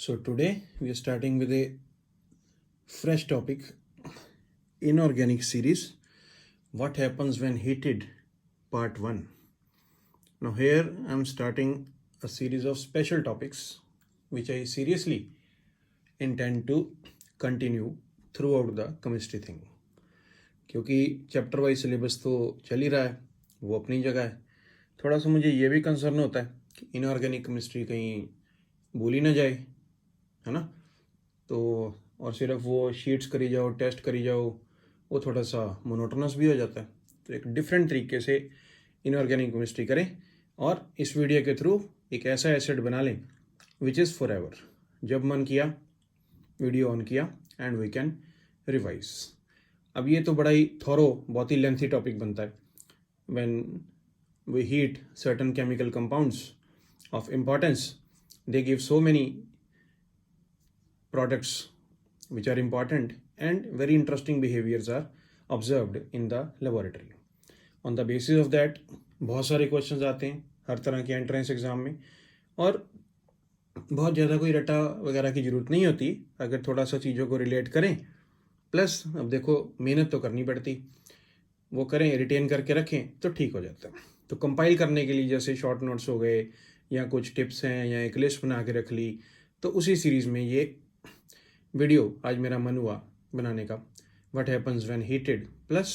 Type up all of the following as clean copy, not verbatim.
So today we are starting with a fresh topic, inorganic series, what happens when heated, part 1. Now here I am starting a series of special topics which I seriously intend to continue throughout the chemistry thing. क्योंकि chapter wise syllabus तो चल ही रहा है, वो अपनी जगह है. थोड़ा सा मुझे ये भी कंसर्न होता है कि इनऑर्गेनिक केमिस्ट्री कहीं भूल ही ना जाए, है ना. तो और सिर्फ वो शीट्स करी जाओ, टेस्ट करी जाओ, वो थोड़ा सा मोनोटोनस भी हो जाता है. तो एक डिफरेंट तरीके से इनऑर्गेनिक केमिस्ट्री करें और इस वीडियो के थ्रू एक ऐसा एसिड बना लें विच इज़ फॉर एवर. जब मन किया वीडियो ऑन किया एंड वी कैन रिवाइज. अब ये तो बड़ा ही थॉरो, बहुत ही लेंथी टॉपिक बनता है. When we heat certain chemical compounds of importance, they give so many products which are important and very interesting behaviors are observed in the laboratory. On the basis of that बहुत सारे questions आते हैं हर तरह के entrance exam में, और बहुत ज़्यादा कोई रटा वगैरह की ज़रूरत नहीं होती अगर थोड़ा सा चीज़ों को रिलेट करें. प्लस अब देखो मेहनत तो करनी पड़ती, वो करें, रिटेन करके रखें तो ठीक हो जाता है. तो कंपाइल करने के लिए जैसे शॉर्ट नोट्स हो गए या कुछ टिप्स हैं या एक लिस्ट बना के रख ली, तो उसी सीरीज़ में ये वीडियो आज मेरा मन हुआ बनाने का, what happens when heated plus.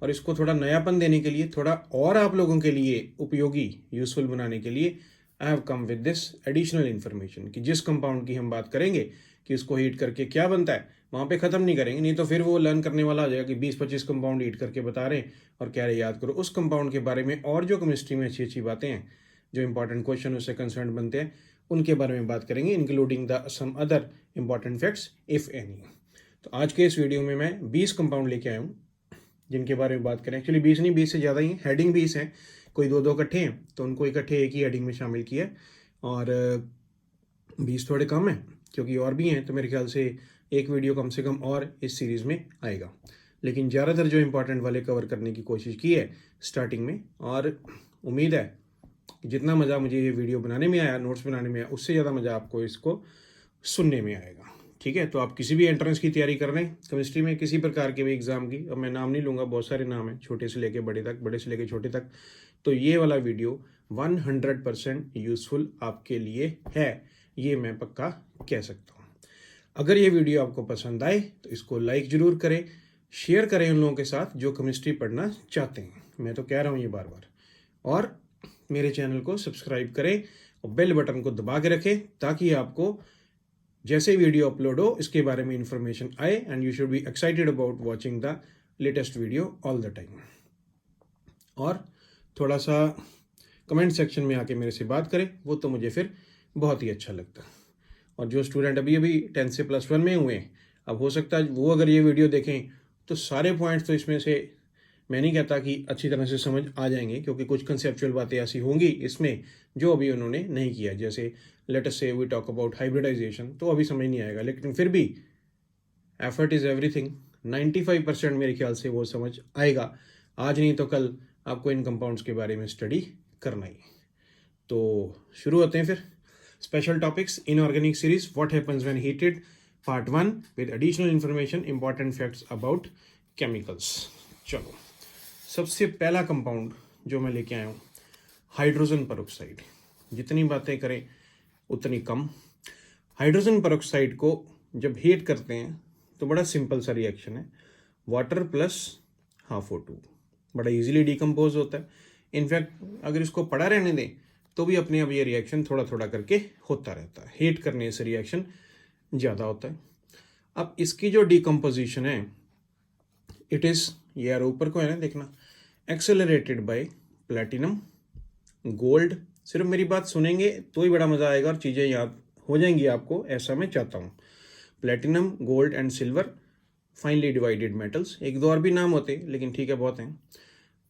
और इसको थोड़ा नयापन देने के लिए, थोड़ा और आप लोगों के लिए उपयोगी, यूजफुल बनाने के लिए I have come with this additional information कि जिस कंपाउंड की हम बात करेंगे कि उसको हीट करके क्या बनता है, वहाँ पे ख़त्म नहीं करेंगे. नहीं तो फिर वो लर्न करने वाला आ जाएगा कि 20-25 कंपाउंड हीट करके बता रहे हैं और कह रहे याद करो. उस कंपाउंड के बारे में और जो केमिस्ट्री में अच्छी अच्छी बातें हैं, जो इंपॉर्टेंट क्वेश्चन उससे कंसर्न बनते हैं, उनके बारे में बात करेंगे, including the some other important facts if any. तो आज के इस वीडियो में मैं 20 कंपाउंड लेके आया हूँ जिनके बारे में बात करें. एक्चुअली 20 नहीं, 20 से ज़्यादा ही हैं, हेडिंग 20 हैं, कोई दो दो इकट्ठे हैं तो उनको इकट्ठे एक ही हेडिंग में शामिल किया. और 20 थोड़े कम हैं क्योंकि और भी हैं, तो मेरे ख्याल से एक वीडियो कम से कम और इस सीरीज़ में आएगा. लेकिन ज़्यादातर जो इंपॉर्टेंट वाले कवर करने की कोशिश की है स्टार्टिंग में, और उम्मीद है जितना मज़ा मुझे ये वीडियो बनाने में आया, नोट्स बनाने में आया, उससे ज़्यादा मज़ा आपको इसको सुनने में आएगा. ठीक है. तो आप किसी भी एंट्रेंस की तैयारी कर रहे हैं केमिस्ट्री में, किसी प्रकार के भी एग्ज़ाम की, अब मैं नाम नहीं लूँगा, बहुत सारे नाम हैं, छोटे से लेके बड़े तक, बड़े से लेके छोटे तक, तो ये वाला वीडियो 100% यूज़फुल आपके लिए है, ये मैं पक्का कह सकता हूँ. अगर ये वीडियो आपको पसंद आए तो इसको लाइक ज़रूर करें, शेयर करें उन लोगों के साथ जो केमिस्ट्री पढ़ना चाहते हैं. मैं तो कह रहा हूँ ये बार बार. और मेरे चैनल को सब्सक्राइब करें और बेल बटन को दबा के रखें ताकि आपको जैसे वीडियो अपलोड हो इसके बारे में इंफॉर्मेशन आए, and you should be excited about watching the latest video all the time. और थोड़ा सा कमेंट सेक्शन में आके मेरे से बात करें, वो तो मुझे फिर बहुत ही अच्छा लगता है. और जो स्टूडेंट अभी अभी 10 से +1 में हुए हैं, अब हो सकता है वो अगर ये वीडियो देखें तो सारे पॉइंट्स तो इसमें से मैं नहीं कहता कि अच्छी तरह से समझ आ जाएंगे, क्योंकि कुछ कंसेप्चुअल बातें ऐसी होंगी इसमें जो अभी उन्होंने नहीं किया. जैसे लेट अस से वी टॉक अबाउट हाइब्रिडाइजेशन, तो अभी समझ नहीं आएगा, लेकिन फिर भी एफर्ट इज़ एवरीथिंग. 95% मेरे ख्याल से वो समझ आएगा. आज नहीं तो कल आपको इन कंपाउंड्स के बारे में स्टडी करना ही. तो शुरू होते हैं फिर. Special topics inorganic series, what happens when heated, part 1 with additional information, important facts about chemicals. चलो, सबसे पहला कंपाउंड जो मैं लेके आया हूँ, हाइड्रोजन परऑक्साइड. जितनी बातें करें उतनी कम. हाइड्रोजन परऑक्साइड को जब हीट करते हैं तो बड़ा सिंपल सा रिएक्शन है, वाटर प्लस HAFO2, बड़ा इजीली डिकम्पोज होता है. इनफैक्ट अगर इसको पड़ा रहने दें तो भी अपने आप ये रिएक्शन थोड़ा थोड़ा करके होता रहता है. हीट करने से रिएक्शन ज़्यादा होता है. अब इसकी जो डिकम्पोजिशन है, इट इज़, ये यार ऊपर को है ना, देखना, एक्सेलरेटेड बाय प्लैटिनम, गोल्ड. सिर्फ मेरी बात सुनेंगे तो ही बड़ा मज़ा आएगा और चीज़ें याद हो जाएंगी आपको, ऐसा मैं चाहता हूँ. Platinum, gold and silver, finally divided metals. एक दो और भी नाम होते लेकिन ठीक है, बहुत हैं.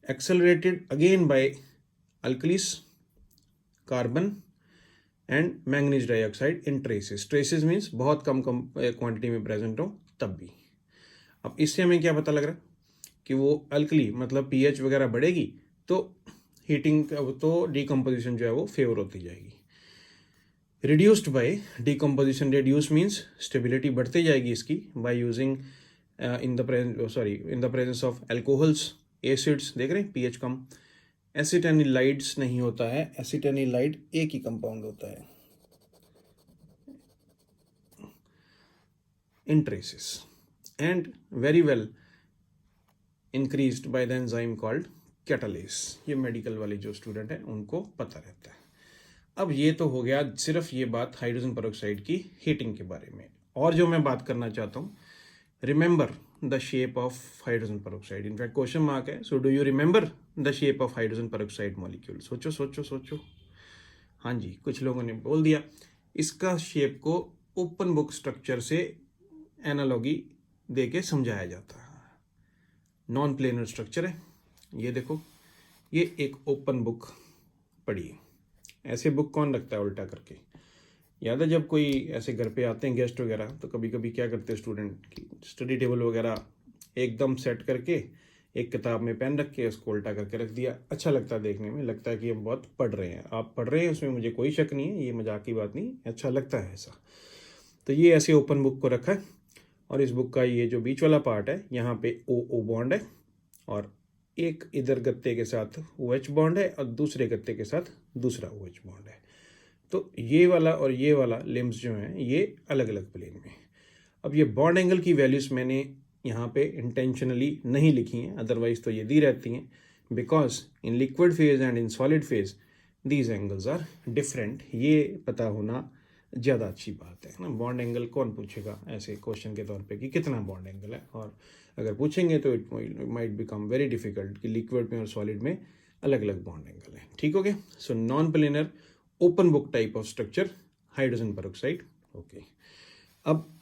Accelerated again by alkalis, carbon and manganese dioxide in traces. Traces means बहुत कम क्वांटिटी में प्रेजेंट हो तब भी. अब इससे हमें क्या पता लग रहा है कि वो अल्कली मतलब pH वगैरह बढ़ेगी तो हीटिंग, तो डिकम्पोजिशन जो है वो फेवर होती जाएगी. Reduced by decomposition, reduce means stability बढ़ती जाएगी इसकी by using in the presence of alcohols, acids, देख रहे हैं पीएच कम। एसिटेनिलाइड्स नहीं होता है, एसिटेनिलाइड एक ही कंपाउंड होता है in traces, and very well increased by the enzyme called catalase. ये मेडिकल वाले जो स्टूडेंट हैं उनको पता रहता है। अब ये तो हो गया सिर्फ ये बात हाइड्रोजन पेरोक्साइड की हीटिंग के बारे में। और जो मैं बात करना चाहता हूँ, remember the shape of hydrogen peroxide. In fact question mark है, so do you remember the shape of hydrogen peroxide molecule? सोचो सोचो सोचो। हाँ जी, कुछ लोगों ने बोल दिया। इसका शेप को ओपन बुक स्ट्रक्चर से एनालॉगी दे के समझाया जाता है। नॉन प्लेनर स्ट्रक्चर है, ये देखो, ये एक ओपन बुक पड़ी है। ऐसे बुक कौन रखता है उल्टा करके? याद है जब कोई ऐसे घर पे आते हैं गेस्ट वगैरह, तो कभी कभी क्या करते हैं स्टूडेंट की स्टडी टेबल वगैरह एकदम सेट करके एक किताब में पेन रख के उसको उल्टा करके रख दिया। अच्छा लगता है देखने में, लगता है कि हम बहुत पढ़ रहे हैं। आप पढ़ रहे हैं उसमें मुझे कोई शक नहीं है, ये मजाक की बात नहीं, अच्छा लगता है ऐसा। तो ये ऐसे ओपन बुक को रखा है, और इस बुक का ये जो बीच वाला पार्ट है, यहाँ पे ओ बॉन्ड है, और एक इधर गत्ते के साथ OH बॉन्ड है, और दूसरे गत्ते के साथ दूसरा OH बॉन्ड है। तो ये वाला और ये वाला लिम्स जो हैं ये अलग अलग प्लेन में। अब ये बॉन्ड एंगल की वैल्यूज मैंने यहाँ पे इंटेंशनली नहीं लिखी हैं, अदरवाइज तो ये दी रहती हैं, because in liquid phase and in solid phase these angles are different. ये पता होना ज़्यादा अच्छी बात है ना। बॉन्ड एंगल कौन पूछेगा ऐसे क्वेश्चन के तौर पे कि कितना बॉन्ड एंगल है, और अगर पूछेंगे तो it might become very difficult कि लिक्विड में और सॉलिड में अलग अलग बॉन्ड एंगल है। ठीक हो गया? So non planar open book type of structure hydrogen peroxide. Okay, अब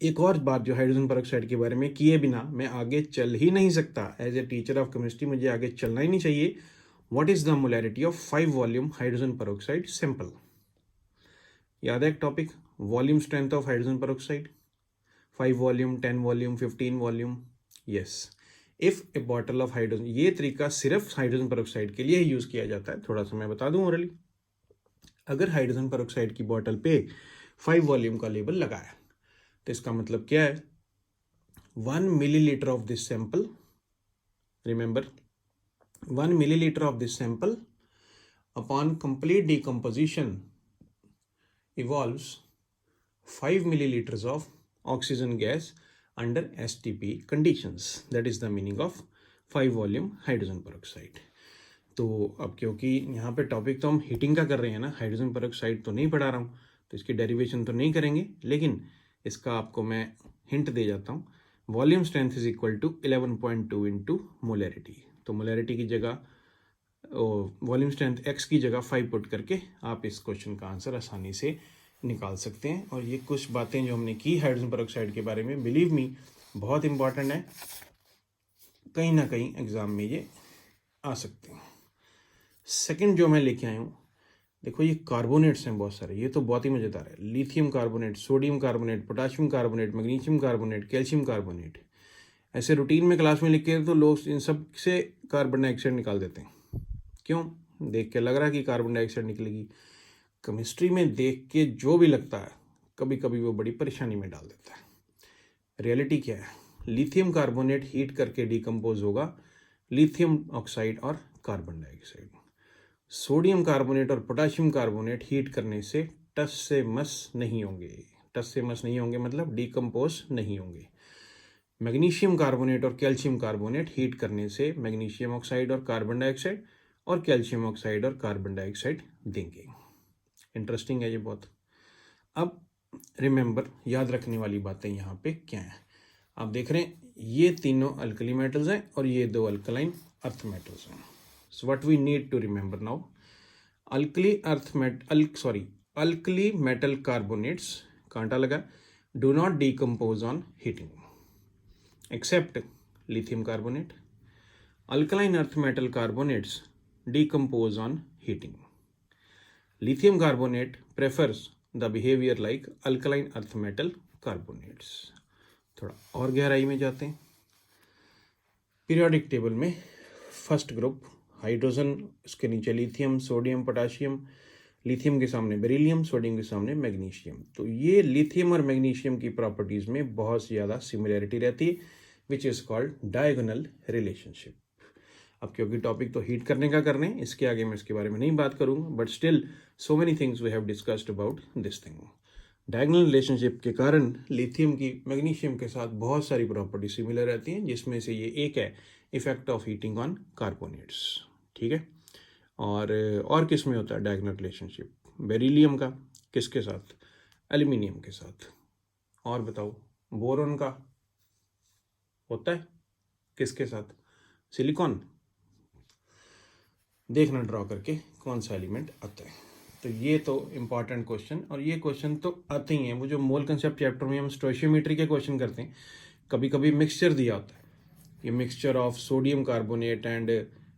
एक और बात जो हाइड्रोजन पेरोक्साइड के बारे में किए बिना मैं आगे चल ही नहीं सकता। As a teacher of chemistry मुझे आगे चलना ही नहीं चाहिए। What is the molarity of 5 volume hydrogen peroxide sample? याद है एक topic, volume strength of hydrogen peroxide, 5 volume, 10 volume, 15 volume. Yes, if a bottle of hydrogen, ये तरीका सिर्फ हाइड्रोजन पेरोक्साइड के लिए ही यूज किया जाता है। थोड़ा सा मैं बता दूं ओरली, अगर हाइड्रोजन पेरोक्साइड की बॉटल पे 5 वॉल्यूम का लेबल लगा है, तो इसका मतलब क्या है? 1 millilitre of this sample, remember 1 millilitre of this sample upon complete decomposition evolves 5 milliliters of oxygen gas under STP conditions. That is the meaning of 5 volume hydrogen peroxide. तो अब क्योंकि यहाँ पे टॉपिक तो हम हीटिंग का कर रहे हैं ना, हाइड्रोजन पेरोक्साइड तो नहीं पढ़ा रहा हूँ, तो इसकी डेरिवेशन तो नहीं करेंगे, लेकिन इसका आपको मैं हिंट दे जाता हूँ। Volume strength is equal to 11.2 into molarity. तो मोलैरिटी की जगह वॉल्यूम स्ट्रेंथ x की जगह 5 पुट करके आप इस क्वेश्चन का आंसर आसानी से निकाल सकते हैं। और ये कुछ बातें जो हमने की हाइड्रोजन पेरोक्साइड के बारे में, बिलीव मी बहुत इंपॉर्टेंट है, कहीं ना कहीं एग्जाम में ये आ सकते हैं। सेकंड जो मैं लेके आया हूँ, देखो ये कार्बोनेट्स हैं बहुत सारे, ये तो बहुत ही मज़ेदार है। Lithium carbonate, sodium carbonate, potassium carbonate, magnesium carbonate, calcium carbonate. ऐसे रूटीन में क्लास में लिख के तो लोग इन सब से कार्बन डाइऑक्साइड निकाल देते हैं। क्यों? देख के लग रहा है कि कार्बन डाइऑक्साइड निकलेगी। केमिस्ट्री में देख के जो भी लगता है कभी कभी वो बड़ी परेशानी में डाल देता है। रियलिटी क्या है? लिथियम कार्बोनेट हीट करके डिकम्पोज होगा लिथियम ऑक्साइड और कार्बन डाइऑक्साइड। सोडियम कार्बोनेट और पोटाशियम कार्बोनेट हीट करने से टस से मस नहीं होंगे। टस से मस नहीं होंगे मतलब डिकम्पोज नहीं होंगे। मैग्नीशियम कार्बोनेट और कैल्शियम कार्बोनेट हीट करने से मैग्नीशियम ऑक्साइड और कार्बन डाइऑक्साइड और कैल्शियम ऑक्साइड और कार्बन डाइऑक्साइड देंगे। इंटरेस्टिंग है ये बहुत। अब रिमेंबर, याद रखने वाली बातें यहाँ पे क्या हैं? आप देख रहे हैं ये तीनों अल्कली मेटल्स हैं और ये 2 अल्कलाइन अर्थ मेटल्स हैं। So what we need to remember now, alkali metal carbonates, कांटा लगा, do not decompose on heating except lithium carbonate. Alkaline earth metal carbonates decompose on heating. Lithium carbonate prefers the behavior like alkaline earth metal carbonates. थोड़ा और गहराई में जाते हैं। Periodic table में first group hydrogen, उसके नीचे लिथियम, सोडियम, पोटाशियम, लिथियम के सामने बेरिलियम, सोडियम के सामने मैग्नीशियम। तो ये लिथियम और मैग्नीशियम की प्रॉपर्टीज़ में बहुत ज़्यादा सिमिलरिटी रहती है, which is called diagonal relationship. अब क्योंकि टॉपिक तो हीट करने का करने, इसके आगे मैं इसके बारे में नहीं बात करूंगा, but still so many things we have discussed about this thing. Diagonal relationship के कारण लिथियम की मैग्नीशियम के साथ बहुत सारी प्रॉपर्टी सिमिलर रहती हैं, जिसमें से ये एक है effect of heating on carbonates. ठीक है, और किस में होता है डायगोनल रिलेशनशिप? बेरिलियम का किसके साथ? एल्यूमिनियम के साथ। और बताओ, बोरॉन का होता है किसके साथ? सिलिकॉन। देखना ड्रॉ करके कौन सा एलिमेंट आता है। तो ये तो इम्पॉर्टेंट क्वेश्चन, और ये क्वेश्चन तो आते ही हैं। वो जो मोल कंसेप्ट चैप्टर में हम स्टोइशियोमेट्री के क्वेश्चन करते हैं, कभी कभी मिक्सचर दिया होता है, ये mixture of sodium carbonate and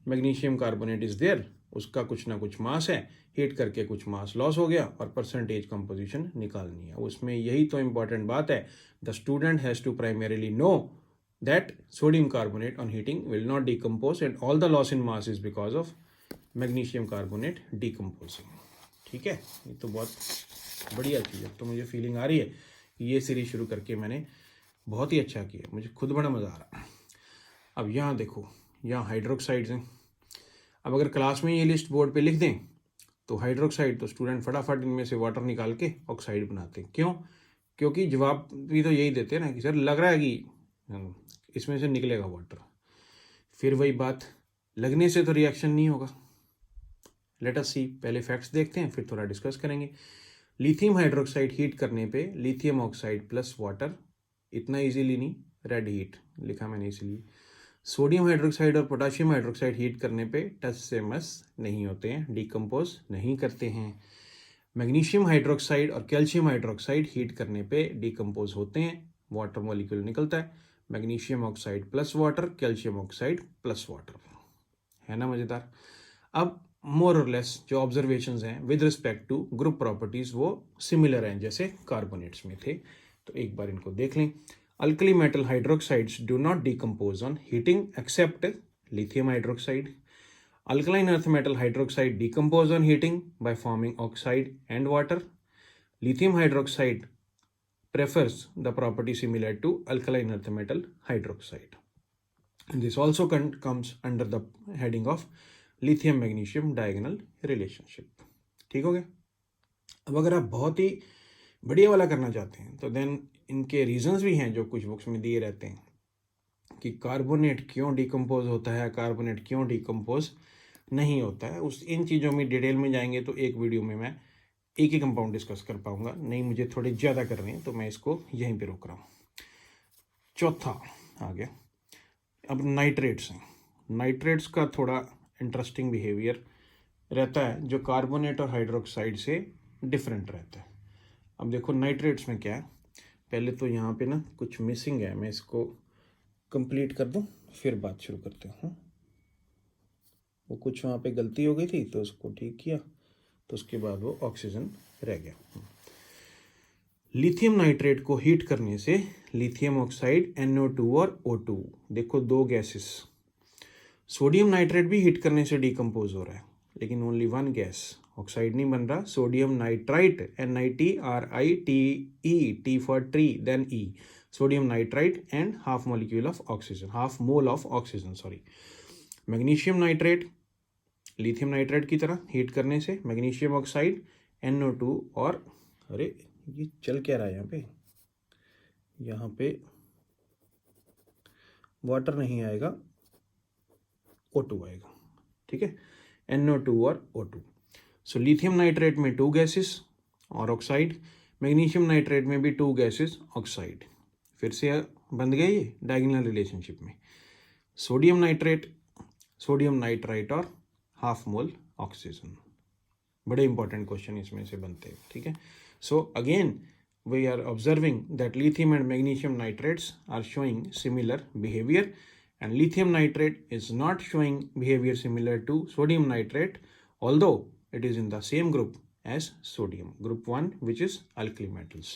magnesium carbonate is there, उसका कुछ ना कुछ मास है, हीट करके कुछ मास लॉस हो गया और परसेंटेज कंपोजिशन निकालनी है। उसमें यही तो इम्पॉर्टेंट बात है, the student has to primarily know that sodium carbonate on heating will not decompose and all the loss in mass is because of magnesium carbonate decomposing। ठीक है, ये तो बहुत बढ़िया चीज़ है। तो मुझे फीलिंग आ रही है कि ये सीरीज शुरू करके मैंने बहुत ही अच्छा किया, मुझे खुद बड़ा मज़ा आ रहा है। अब यहाँ देखो, यहाँ हाइड्रोक्साइड्स हैं। अब अगर क्लास में ये लिस्ट बोर्ड पे लिख दें तो हाइड्रोक्साइड, तो स्टूडेंट फटाफट इनमें से वाटर निकाल के ऑक्साइड बनाते हैं। क्यों? क्योंकि जवाब भी तो यही देते हैं ना कि सर लग रहा है कि इसमें से निकलेगा वाटर। फिर वही बात, लगने से तो रिएक्शन नहीं होगा। लेट अस सी, पहले फैक्ट्स देखते हैं फिर थोड़ा डिस्कस करेंगे। लिथियम हाइड्रोक्साइड हीट करने पे लिथियम ऑक्साइड प्लस वाटर, इतना इजीली नहीं, रेड हीट लिखा मैंने इसलिए। सोडियम हाइड्रोक्साइड और पोटाशियम हाइड्रोक्साइड हीट करने पे टच से मस नहीं होते हैं, डिकम्पोज नहीं करते हैं। मैग्नीशियम हाइड्रोक्साइड और कैल्शियम हाइड्रोक्साइड हीट करने पे डिकम्पोज होते हैं, वाटर मॉलिक्यूल निकलता है। Magnesium oxide plus water, calcium oxide plus water, है ना मज़ेदार। अब मोर और लेस जो ऑब्जर्वेशंस हैं with respect to group properties वो सिमिलर हैं जैसे कार्बोनेट्स में थे। तो एक बार इनको देख लें। Alkali metal hydroxides do not decompose on heating except lithium hydroxide. Alkaline earth metal hydroxide decompose on heating by forming oxide and water. Lithium hydroxide prefers the property similar to alkaline earth metal hydroxide. And this also comes under the heading of lithium magnesium diagonal relationship। ठीक हो गया। अब अगर आप बहुत ही बढ़िया वाला करना चाहते हैं तो देन इनके रीजंस भी हैं जो कुछ बुक्स में दिए रहते हैं कि कार्बोनेट क्यों डिकम्पोज होता है, कार्बोनेट क्यों डिकम्पोज नहीं होता है। उस इन चीज़ों में डिटेल में जाएंगे तो एक वीडियो में मैं एक ही कंपाउंड डिस्कस कर पाऊंगा, नहीं मुझे थोड़े ज़्यादा कर रहे हैं तो मैं इसको यहीं पे रोक रहा हूँ। चौथा आ गया, अब नाइट्रेट्स हैं। नाइट्रेट्स का थोड़ा इंटरेस्टिंग बिहेवियर रहता है जो कार्बोनेट और हाइड्रोक्साइड से डिफरेंट रहता है। अब देखो नाइट्रेट्स में क्या है, पहले तो यहाँ पे ना कुछ मिसिंग है, मैं इसको कंप्लीट कर दूँ फिर बात शुरू करते हैं। वो कुछ वहाँ पे गलती हो गई थी तो उसको ठीक किया, तो उसके बाद वो ऑक्सीजन रह गया। लिथियम नाइट्रेट को हीट करने से लिथियम ऑक्साइड NO2 और O2, देखो दो गैसेस। सोडियम नाइट्रेट भी हीट करने से डिकम्पोज हो रहा है लेकिन ओनली वन गैस, ऑक्साइड नहीं बन रहा। Sodium nitrite NiTrite, T for tree, then E, sodium nitrite and half molecule of oxygen, half mole of oxygen sorry. Magnesium nitrate lithium nitrate की तरह हीट करने से मैग्नीशियम ऑक्साइड NO2 और, अरे ये चल क्या रहा है यहाँ पे वाटर नहीं आएगा, O2 आएगा। ठीक है, NO2 और O2। सो लिथियम नाइट्रेट में 2 गैसेस और ऑक्साइड, मैग्नीशियम नाइट्रेट में भी 2 गैसेस ऑक्साइड। फिर से बन गया ये डायगोनल रिलेशनशिप में, सोडियम नाइट्रेट, सोडियम नाइट्राइट और हाफ मोल ऑक्सीजन। बड़े इंपॉर्टेंट क्वेश्चन इसमें से बनते हैं। ठीक है, so again we are observing that lithium and magnesium nitrates are showing similar behaviour and lithium nitrate is not showing behavior similar to sodium nitrate, although it is in the same group as sodium, group 1, which is alkali metals।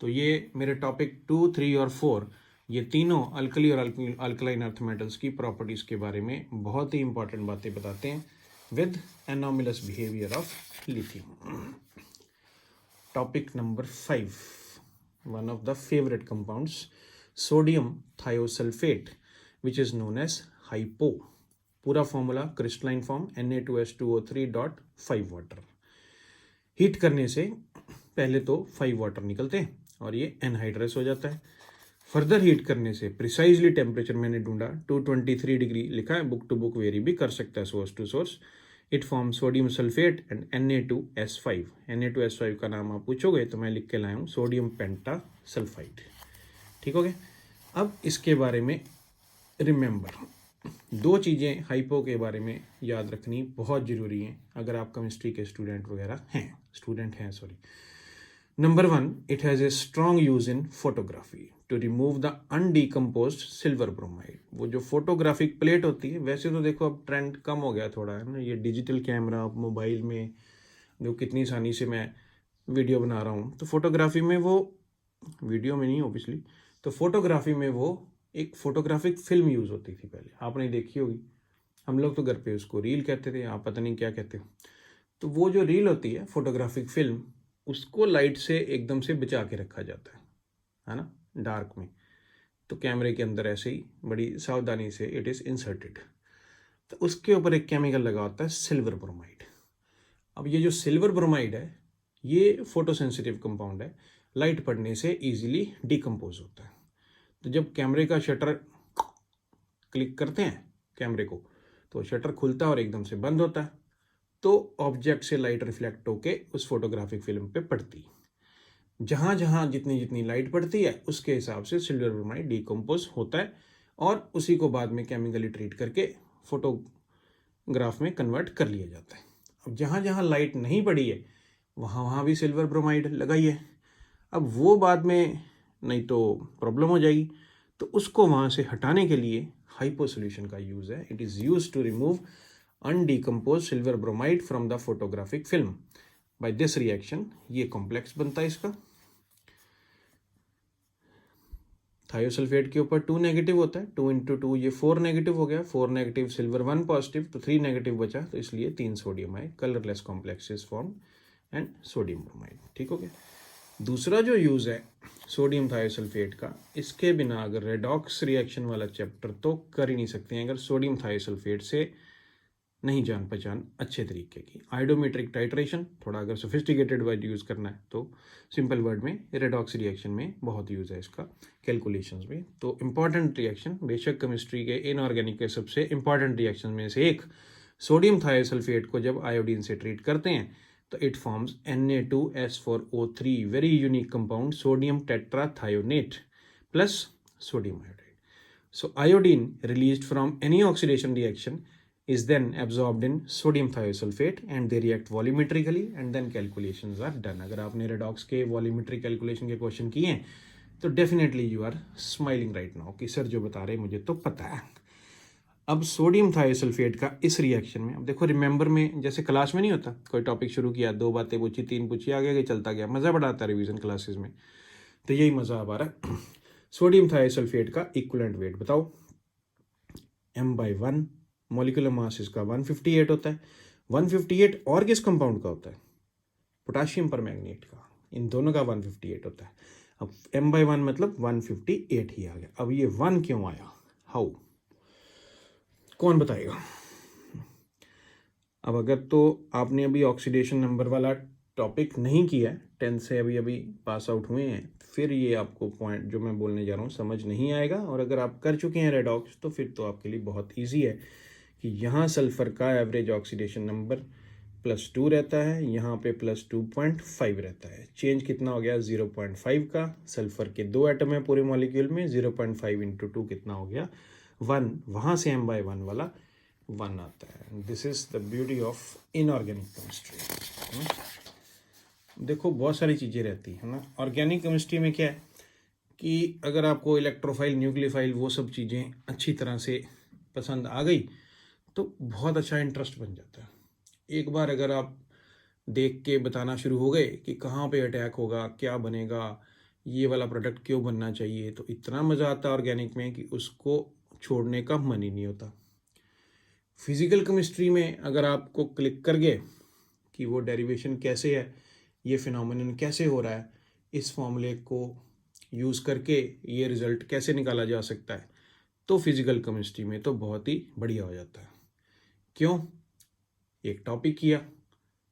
तो ये मेरे topic 2, 3 और 4 ये तीनों alkali और alkaline earth metals की properties के बारे में बहुत ही इंपॉर्टेंट बातें बताते हैं। with anomalous behavior of lithium. Topic number 5, one of the favorite compounds, sodium thiosulfate, which is known as hypo. पूरा formula crystalline form Na2S2O3.5 water. Heat करने से पहले तो 5 वाटर निकलते हैं और ये एनहाइड्रस हो जाता है. फर्दर हीट करने से प्रिसाइजली टेम्परेचर मैंने ढूंढा 223 डिग्री लिखा है, बुक टू बुक वेरी भी कर सकता है source to source. It form sodium sulphate and Na2S5. Na2S5 का नाम आप पूछोगे तो मैं लिख के लाया हूँ सोडियम पेंटा सल्फाइड. ठीक हो गया. अब इसके बारे में रिमेंबर, 2 चीज़ें हाइपो के बारे में याद रखनी बहुत ज़रूरी हैं अगर आप केमिस्ट्री के स्टूडेंट हैं. Number 1, it has a strong use in photography to remove the undecomposed silver bromide. वो जो फोटोग्राफिक प्लेट होती है, वैसे तो देखो अब ट्रेंड कम हो गया थोड़ा, है ना, ये डिजिटल कैमरा मोबाइल में जो कितनी आसानी से मैं वीडियो बना रहा हूँ, तो फोटोग्राफी में वो वीडियो में नहीं ऑब्वियसली, तो फोटोग्राफी में वो एक फोटोग्राफिक फिल्म यूज़ होती थी पहले, आपने देखी होगी. हम लोग तो घर पे उसको रील कहते थे, आप पता नहीं क्या कहते हो. तो वो जो रील होती है फोटोग्राफिक फिल्म, उसको लाइट से एकदम से बचा के रखा जाता है ना, डार्क में. तो कैमरे के अंदर ऐसे ही बड़ी सावधानी से इट इज़ इंसर्टेड. तो उसके ऊपर एक केमिकल लगा होता है सिल्वर ब्रोमाइड. अब ये जो सिल्वर ब्रोमाइड है ये फोटोसेंसिटिव कंपाउंड है, लाइट पड़ने से इजीली डिकम्पोज होता है. तो जब कैमरे का शटर क्लिक करते हैं कैमरे को, तो शटर खुलता है और एकदम से बंद होता है. तो ऑब्जेक्ट से लाइट रिफ्लेक्ट होके उस फोटोग्राफिक फिल्म पे पड़ती है. जहाँ जहाँ जितनी जितनी लाइट पड़ती है उसके हिसाब से सिल्वर ब्रोमाइड डिकम्पोज होता है और उसी को बाद में केमिकली ट्रीट करके फोटोग्राफ में कन्वर्ट कर लिया जाता है. अब जहाँ जहाँ लाइट नहीं पड़ी है वहाँ वहाँ भी सिल्वर ब्रोमाइड लगाई है. अब वो बाद में नहीं तो प्रॉब्लम हो जाएगी, तो उसको वहाँ से हटाने के लिए हाइपो सोल्यूशन का यूज़ है. It is use to remove undecomposed silver bromide from the photographic film. By this reaction ये कॉम्प्लेक्स बनता है इसका. थायोसल्फेट के ऊपर 2 नेगेटिव होता है, 2 × 2 ये 4 नेगेटिव हो गया, 4 नेगेटिव सिल्वर 1 पॉजिटिव, तो 3 नेगेटिव बचा, तो इसलिए 3 सोडियम आए, colourless complex is form and sodium bromide. ठीक हो गया. दूसरा जो यूज़ है सोडियम थायोसल्फेट का, इसके बिना अगर रेडॉक्स रिएक्शन वाला चैप्टर तो कर ही नहीं सकते हैं अगर सोडियम थायोसल्फेट से नहीं जान पहचान अच्छे तरीके की. आयोडोमेट्रिक टाइट्रेशन, थोड़ा अगर सोफिस्टिकेटेड वर्ड यूज़ करना है तो सिंपल वर्ड में रेडॉक्स रिएक्शन में बहुत यूज़ है इसका कैलकुलेशंस में. तो इम्पॉर्टेंट रिएक्शन, बेशक केमिस्ट्री के इनऑर्गेनिक के सबसे इम्पॉर्टेंट रिएक्शन में से एक, सोडियम थायोसल्फेट को जब आयोडीन से ट्रीट करते हैं तो it forms Na2S4O3, very unique compound, sodium tetrathionate plus sodium iodide. So iodine released from any oxidation reaction is then absorbed in sodium thiosulfate and they react volumetrically and then calculations are done. अगर आपने redox के volumetric calculation के question किए हैं तो definitely you are smiling right now कि sir जो बता रहे मुझे तो पता है. अब सोडियम थायोसल्फेट का इस रिएक्शन में, अब देखो रिमेंबर में जैसे क्लास में नहीं होता, कोई टॉपिक शुरू किया, 2 बातें पूछी, 3 पूछी, आगे आगे चलता गया, मज़ा बड़ा आता है रिवीजन क्लासेस में. तो यही मज़ा अब आ रहा है. सोडियम थायोसल्फेट का इक्विवेलेंट वेट बताओ. m/1 मॉलिक्यूलर मास इसका 158 होता है. 158 और किस कंपाउंड का होता है? पोटाशियम परमैंगनेट का. इन दोनों का 158 होता है. अब m/1 मतलब 158 ही आ गया. अब ये 1 क्यों आया? हाउ? कौन बताएगा? अब अगर तो आपने अभी ऑक्सीडेशन नंबर वाला टॉपिक नहीं किया है, 10th से अभी अभी पास आउट हुए हैं, फिर ये आपको पॉइंट जो मैं बोलने जा रहा हूँ समझ नहीं आएगा. और अगर आप कर चुके हैं रेडॉक्स तो फिर तो आपके लिए बहुत इजी है कि यहाँ सल्फ़र का एवरेज ऑक्सीडेशन नंबर +2 रहता है, यहाँ पे +2.5 रहता है. चेंज कितना हो गया? 0.5 का. सल्फ़र के 2 एटम है पूरे मॉलिक्यूल में, 0.5 × 2 कितना हो गया? 1. वहाँ से m/1 वाला 1 आता है. This is the beauty of inorganic chemistry. देखो बहुत सारी चीज़ें रहती है ना ऑर्गेनिक केमिस्ट्री में. क्या है कि अगर आपको इलेक्ट्रोफाइल, न्यूक्लियोफाइल, वो सब चीज़ें अच्छी तरह से पसंद आ गई तो बहुत अच्छा इंटरेस्ट बन जाता है. एक बार अगर आप देख के बताना शुरू हो गए कि कहाँ पे अटैक होगा, क्या बनेगा, ये वाला प्रोडक्ट क्यों बनना चाहिए, तो इतना मज़ा आता है ऑर्गेनिक में कि उसको छोड़ने का मन ही नहीं होता. फिजिकल केमिस्ट्री में अगर आपको क्लिक कर गए कि वो डेरिवेशन कैसे है, ये फिनोमेनन कैसे हो रहा है, इस फॉर्मूले को यूज़ करके ये रिज़ल्ट कैसे निकाला जा सकता है, तो फिजिकल केमिस्ट्री में तो बहुत ही बढ़िया हो जाता है। क्यों? एक टॉपिक किया,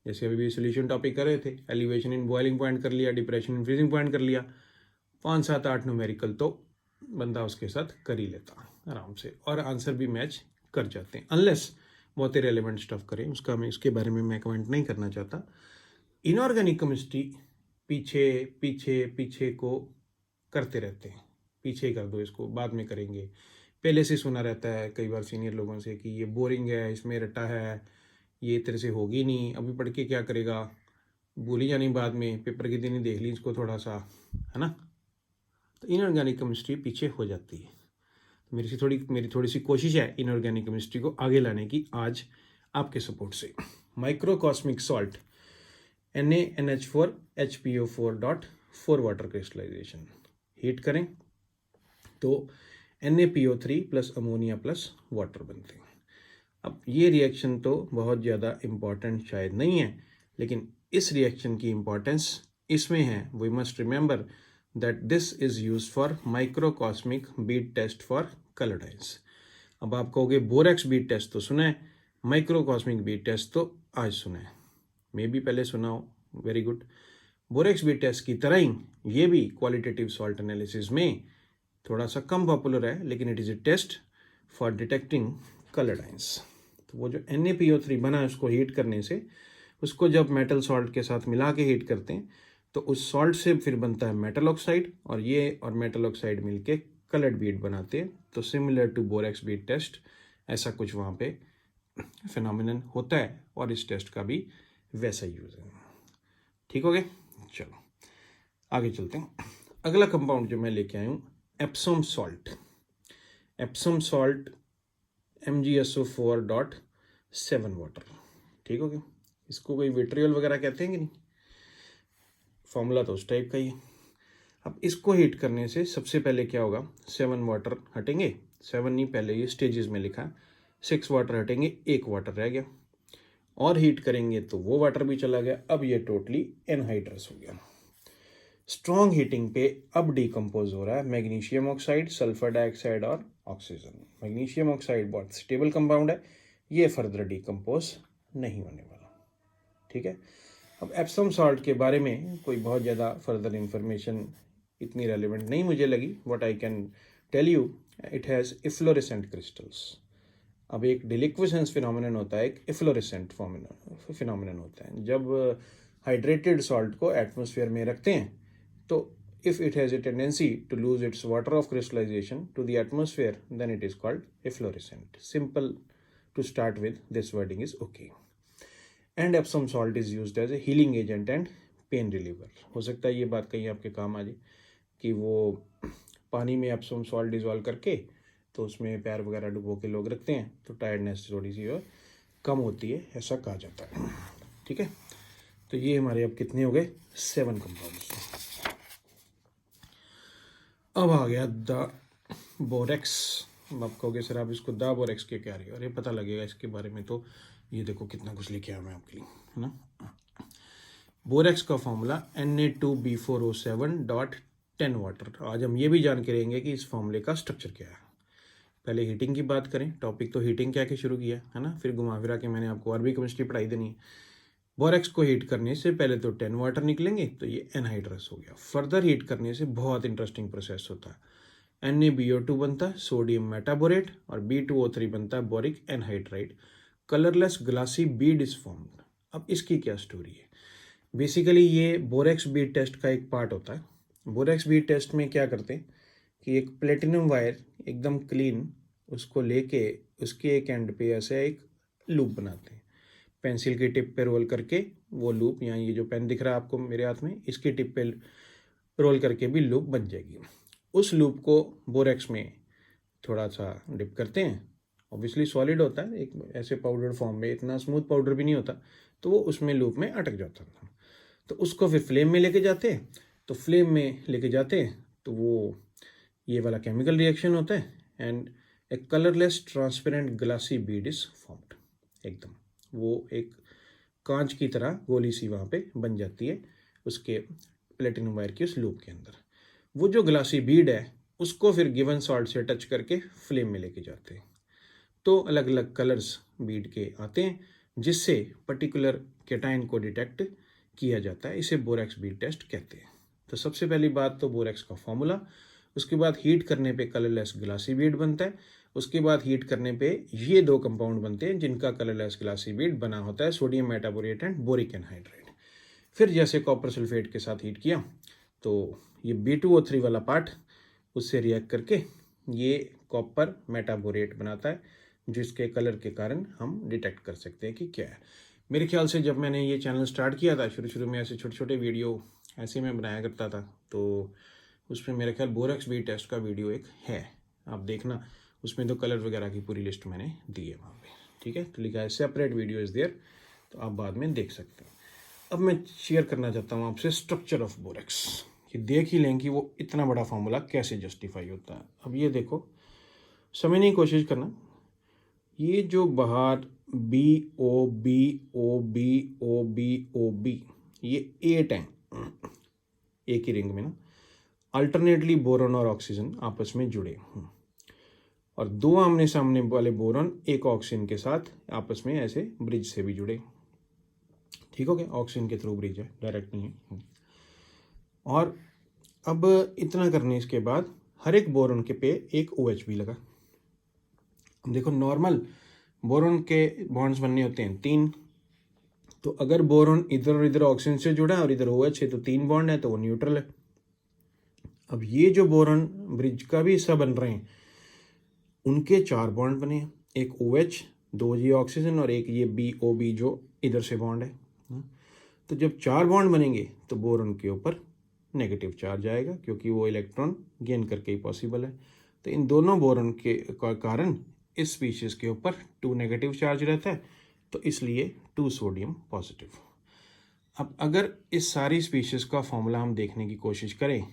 जैसे अभी भी सोल्यूशन टॉपिक कर रहे थे, एलिवेशन इन बॉइलिंग पॉइंट कर लिया, डिप्रेशन इन फ्रीजिंग पॉइंट कर लिया, 5 7 8 न्यूमेरिकल तो बंदा उसके साथ कर ही लेता आराम से, और आंसर भी मैच कर जाते हैं, अनलेस बहुत ही रेलिवेंट स्टफ करें, उसका मैं इसके बारे में मैं कमेंट नहीं करना चाहता। इनऑर्गेनिक केमिस्ट्री पीछे पीछे पीछे को करते रहते हैं, पीछे कर दो इसको, बाद में करेंगे। पहले से सुना रहता है कई बार सीनियर लोगों से कि ये बोरिंग है, इसमें रट्टा है, ये तेरे से होगी नहीं, अभी पढ़ के क्या करेगा, भूल ही जानी बाद में, पेपर के दिन ही देख ली इसको थोड़ा सा, है ना। तो इनऑर्गेनिक केमिस्ट्री पीछे हो जाती है। तो मेरी थोड़ी सी कोशिश है इनऑर्गेनिक केमिस्ट्री को आगे लाने की आज आपके सपोर्ट से। Microcosmic salt NaNH4 HPO4.4 water crystallization, heat करें तो NaPO3 plus ammonia plus water बनते हैं। अब ये रिएक्शन तो बहुत ज़्यादा इम्पॉर्टेंट शायद नहीं है, लेकिन इस रिएक्शन की इम्पॉर्टेंस इसमें है। We must remember that this is use for microcosmic bead test for coloured ions. अब आप कहोगे बोरेक्स बीट टेस्ट तो सुना है, माइक्रोकॉस्मिक बीट टेस्ट तो आज सुना है, मे भी पहले सुना हो, very good. Borax bead test की तरह ही ये भी क्वालिटेटिव सॉल्ट एनालिसिस में थोड़ा सा कम पॉपुलर है, लेकिन it is a test for detecting coloured ions. तो वो जो NaPO3 बना है उसको हीट करने से, उसको जब मेटल सॉल्ट के साथ मिला के हीट करते हैं तो उस सॉल्ट से फिर बनता है मेटल ऑक्साइड, और ये और मेटल ऑक्साइड मिलके कलर्ड बीट बनाते हैं। तो similar to borax bead test ऐसा कुछ वहाँ पे फिनोमिनन होता है, और इस टेस्ट का भी वैसा यूज़ है। ठीक हो गया, चलो आगे चलते हैं। अगला कंपाउंड जो मैं लेके आया हूँ, Epsom salt. Epsom salt MgSO4.7 water. ठीक हो गया, इसको कोई विट्रियल वगैरह कहते हैं कि नहीं, फॉर्मूला तो उस टाइप का ही है। अब इसको हीट करने से सबसे पहले क्या होगा, 7 वाटर हटेंगे, 7 नहीं, पहले ये स्टेजेस में लिखा है, 6 वाटर हटेंगे, 1 वाटर रह गया, और हीट करेंगे तो वो वाटर भी चला गया, अब ये टोटली एनहाइड्रस हो गया। स्ट्रॉन्ग हीटिंग पे अब डिकम्पोज हो रहा है मैग्नीशियम ऑक्साइड, सल्फर डाइऑक्साइड और ऑक्सीजन। मैग्नीशियम ऑक्साइड बहुत स्टेबल कंपाउंड है, ये फर्दर डिकम्पोज नहीं होने वाला। ठीक है, अब एप्सम सॉल्ट के बारे में कोई बहुत ज़्यादा फर्दर इंफॉर्मेशन इतनी रेलिवेंट नहीं मुझे लगी। What I can tell you, it has efflorescent crystals. अब एक डिलिक्विसेंस फिनोमिनन होता है, एक इफ्लोरेसेंट फिनोमिनन होता है। जब हाइड्रेटेड सॉल्ट को एटमॉस्फेयर में रखते हैं तो if it has a tendency to lose its water of crystallization to the atmosphere, then it is called efflorescent. Simple to start with, this wording is okay. And Epsom salt is used as a healing agent and pain reliever. हो सकता है ये बात कहीं आपके काम आ जाए कि वो पानी में एप्सम सॉल्ट डिजोल्व करके तो उसमें पैर वगैरह डुबो के लोग रखते हैं, तो टायर्डनेस थोड़ी सी और कम होती है, ऐसा कहा जाता है। ठीक है, तो ये हमारे अब कितने हो गए, 7 कंपाउंड्स। अब आ गया द बोरेक्स। आप कहोगे सर आप इसको द बोरेक्स के क्या रही हो, अरे पता लगेगा इसके बारे में, तो ये देखो कितना कुछ लिखे आया मैं आपके लिए, है ना। बोरेक्स का फॉर्मूला Na2B4O7.10 वाटर। आज हम ये भी जान के रहेंगे कि इस फॉर्मूले का स्ट्रक्चर क्या है। पहले हीटिंग की बात करें, टॉपिक तो हीटिंग क्या के शुरू किया है ना, फिर घुमा फिरा के मैंने आपको और भी केमिस्ट्री पढ़ाई देनी है। बोरेक्स को हीट करने से पहले तो 10 वाटर निकलेंगे, तो ये एनहाइड्रस हो गया। फर्दर हीट करने से बहुत इंटरेस्टिंग प्रोसेस होता है, NaBO2 बनता है सोडियम मेटाबोरेट, और B2O3 बनता है boric anhydride. Colourless glassy bead is formed. अब इसकी क्या स्टोरी है, बेसिकली ये बोरेक्स बीड टेस्ट का एक पार्ट होता है। बोरेक्स बीड टेस्ट में क्या करते हैं कि एक प्लेटिनम वायर एकदम क्लीन, उसको लेके उसके एक एंड पे ऐसे एक लूप बनाते हैं, पेंसिल की टिप पे रोल करके वो लूप, यहाँ ये जो पेन दिख रहा है आपको मेरे हाथ में, इसकी टिप पे रोल करके भी लूप बन जाएगी। उस लूप को बोरेक्स में थोड़ा सा डिप करते हैं, ऑब्वियसली सॉलिड होता है, एक ऐसे पाउडर फॉर्म में, इतना स्मूथ पाउडर भी नहीं होता, तो वो उसमें लूप में अटक जाता था। तो उसको फिर फ्लेम में लेके जाते हैं, तो फ्लेम में लेके जाते हैं तो वो ये वाला केमिकल रिएक्शन होता है, and a colourless transparent glassy bead is formed. एकदम वो एक कांच की तरह गोली सी वहाँ पे बन जाती है उसके प्लेटिनम वायर के उस लूप के अंदर। वो जो ग्लासी बीड है उसको फिर गिवन सॉल्ट से टच करके फ्लेम में लेके जाते हैं, तो अलग अलग कलर्स बीड के आते हैं जिससे पर्टिकुलर कैटायन को डिटेक्ट किया जाता है। इसे बोरेक्स बीड टेस्ट कहते हैं। तो सबसे पहली बात तो बोरेक्स का फॉर्मूला, उसके बाद हीट करने पे कलरलेस ग्लासी बीड बनता है, उसके बाद हीट करने पे ये दो कंपाउंड बनते हैं जिनका कलरलेस ग्लासी बीड बना होता है, sodium metaborate and boric anhydride. फिर जैसे कॉपर सल्फेट के साथ हीट किया तो ये B2O3 वाला पार्ट उससे रिएक्ट करके ये कॉपर मेटाबोरेट बनाता है जिसके कलर के कारण हम डिटेक्ट कर सकते हैं कि क्या है। मेरे ख्याल से जब मैंने ये चैनल स्टार्ट किया था शुरू शुरू में ऐसे छोटे छोटे वीडियो ऐसे मैं बनाया करता था, तो उसमें मेरे ख्याल बोरेक्स बीड टेस्ट का वीडियो एक है, आप देखना, उसमें तो कलर वगैरह की पूरी लिस्ट मैंने दी है वहाँ पे। ठीक है, तो लिखा है सेपरेट वीडियो इज़ देयर, तो आप बाद में देख सकते हैं। अब मैं शेयर करना चाहता हूँ आपसे स्ट्रक्चर ऑफ बोरेक्स। ये देख ही लें कि वो इतना बड़ा फॉर्मूला कैसे जस्टिफाई होता है। अब ये देखो, समझने की कोशिश करना, ये जो बाहर BOB ये 8 हैं एक ही रिंग में ना, अल्टरनेटली बोरॉन और ऑक्सीजन आपस में जुड़े, और दो आमने सामने वाले बोरॉन एक ऑक्सीजन के साथ आपस में ऐसे ब्रिज से भी जुड़े। ठीक हो गया, ऑक्सीजन के थ्रू ब्रिज है, डायरेक्ट नहीं है। और अब इतना करने के बाद हर एक बोरॉन के पे एक OH भी लगा। देखो नॉर्मल बोरॉन के बॉन्ड्स बनने होते हैं 3, तो अगर बोरॉन इधर और इधर ऑक्सीजन से जुड़ा है और इधर OH है तो 3 बॉन्ड है, तो वो न्यूट्रल है। अब ये जो बोरॉन ब्रिज का भी हिस्सा बन रहे हैं उनके 4 बॉन्ड बने हैं, एक OH, 2 ये ऑक्सीजन और एक ये BOB जो इधर से बॉन्ड है। तो जब 4 बॉन्ड बनेंगे तो बोरॉन के ऊपर नेगेटिव चार्ज आएगा क्योंकि वो इलेक्ट्रॉन गेन करके ही पॉसिबल है। तो इन दोनों बोरॉन के कारण इस स्पीशीज के ऊपर 2 नेगेटिव चार्ज रहता है, तो इसलिए 2 सोडियम पॉजिटिव। अब अगर इस सारी स्पीशीज का फॉर्मूला हम देखने की कोशिश करें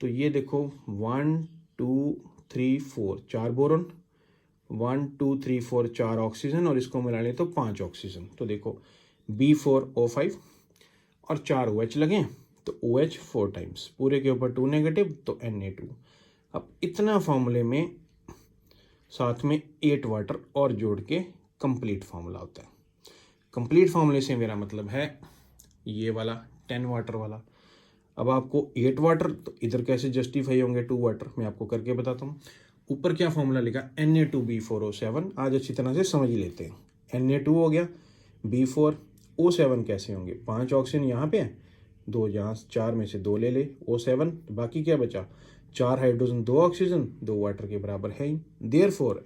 तो ये देखो 1 2 3 4 4 बोरॉन, 1 2 3 4 4 ऑक्सीजन और इसको मिला लें तो 5 ऑक्सीजन। तो देखो B4O5 और 4 OH लगे तो OH 4 टाइम्स, पूरे के ऊपर 2 नेगेटिव तो Na2। अब इतना फॉर्मूले में साथ में 8 वाटर और जोड़ के कंप्लीट फार्मूला होता है। कंप्लीट फार्मूले से मेरा मतलब है ये वाला 10 वाटर वाला। अब आपको 8 वाटर तो इधर कैसे जस्टिफाई होंगे 2 वाटर, मैं आपको करके बताता हूँ। ऊपर क्या फॉर्मूला लिखा, Na2B4O7, आज अच्छी तरह से समझ ही लेते हैं। Na2 हो गया, B4O7 कैसे होंगे, 5 ऑक्सीजन यहाँ पे है, 2 यहाँ, 4 में से 2 ले ले O7, बाकी क्या बचा, 4 हाइड्रोजन 2 ऑक्सीजन 2 वाटर के बराबर है ही। Therefore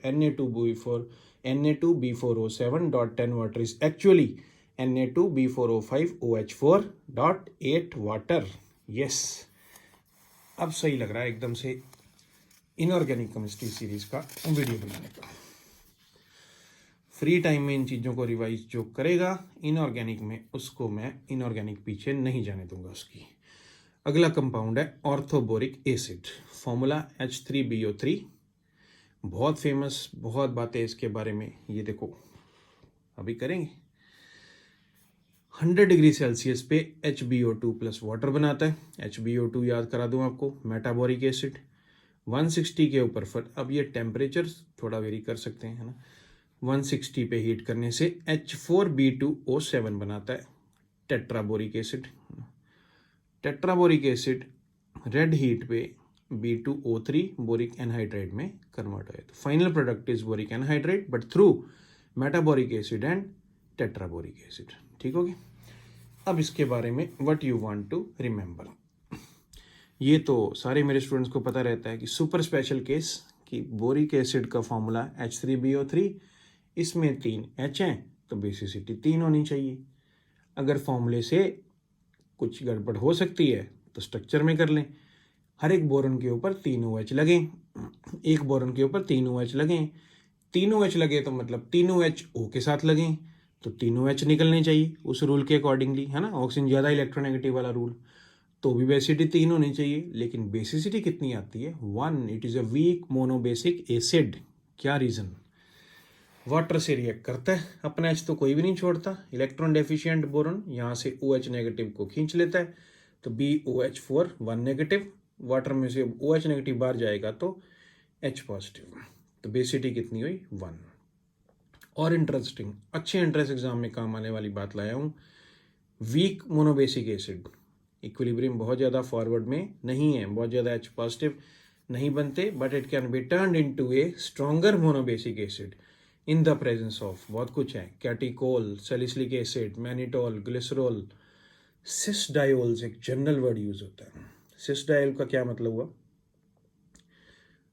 Na2B4O7 dot 10 water is actually Na2B4O5 OH4 dot 8 water. Yes, अब सही लग रहा है एकदम से इनऑर्गेनिक केमिस्ट्री सीरीज का वीडियो बनाने का। फ्री टाइम में इन चीज़ों को रिवाइज जो करेगा इनऑर्गेनिक में, उसको मैं इनऑर्गेनिक पीछे नहीं जाने दूंगा उसकी। अगला कंपाउंड है ऑर्थोबोरिक एसिड, फॉर्मूला H3BO3, बहुत फेमस, बहुत बातें इसके बारे में, ये देखो अभी करेंगे। 100 डिग्री सेल्सियस पे HbO2 प्लस वाटर बनाता है। HbO2 याद करा दूं आपको, मेटाबोरिक एसिड। 160 के ऊपर अब ये टेम्परेचर थोड़ा वेरी कर सकते हैं, है ना। 160 पे हीट करने से H4B2O7 बनाता है, tetraboric acid. Tetraboric acid red heat पे B2O3 बोरिक एनहाइड्राइड में कन्वर्ट हो, तो final product is boric anhydride but through metaboric acid and tetraboric acid. ठीक होगी। अब इसके बारे में what you want to remember, ये तो सारे मेरे स्टूडेंट्स को पता रहता है कि सुपर स्पेशल केस कि बोरिक एसिड का फॉर्मूला H3BO3, इसमें 3 H हैं तो बेसिसिटी 3 होनी चाहिए। अगर फॉर्मूले से कुछ गड़बड़ हो सकती है तो स्ट्रक्चर में कर लें। हर एक बोरॉन के ऊपर 3 OH लगें, एक बोरॉन के ऊपर 3 OH लगें, 3 OH लगे तो मतलब 3 OH O के साथ लगें, तो 3 OH निकलने चाहिए उस रूल के अकॉर्डिंगली, है ना। ऑक्सीजन ज़्यादा इलेक्ट्रोनेगेटिव वाला रूल, तो भी बेसिसिटी 3 होनी चाहिए। लेकिन बेसिसिटी कितनी आती है 1, it is a weak monobasic acid. क्या रीज़न? वाटर से रिएक्ट करता है, अपना एच तो कोई भी नहीं छोड़ता, इलेक्ट्रॉन डेफिशिएंट बोरॉन यहाँ से OH नेगेटिव को खींच लेता है, तो BOH4 1 नेगेटिव, वाटर में से OH नेगेटिव बाहर जाएगा तो H पॉजिटिव, तो बेसिटी कितनी हुई 1। और इंटरेस्टिंग, अच्छे एंट्रेंस एग्जाम में काम आने वाली बात लाया हूँ, वीक मोनोबेसिक एसिड इक्विलिब्रियम बहुत ज़्यादा फॉरवर्ड में नहीं है, बहुत ज़्यादा H पॉजिटिव नहीं बनते, but it can be turned into A stronger monobasic acid in the presence of बहुत कुछ है, कैटिकोल, सैलिसिलिक एसिड, मैनिटोल, ग्लिसरॉल, सिसडायोल्स एक जनरल वर्ड यूज होता है। सिसडायोल का क्या मतलब हुआ?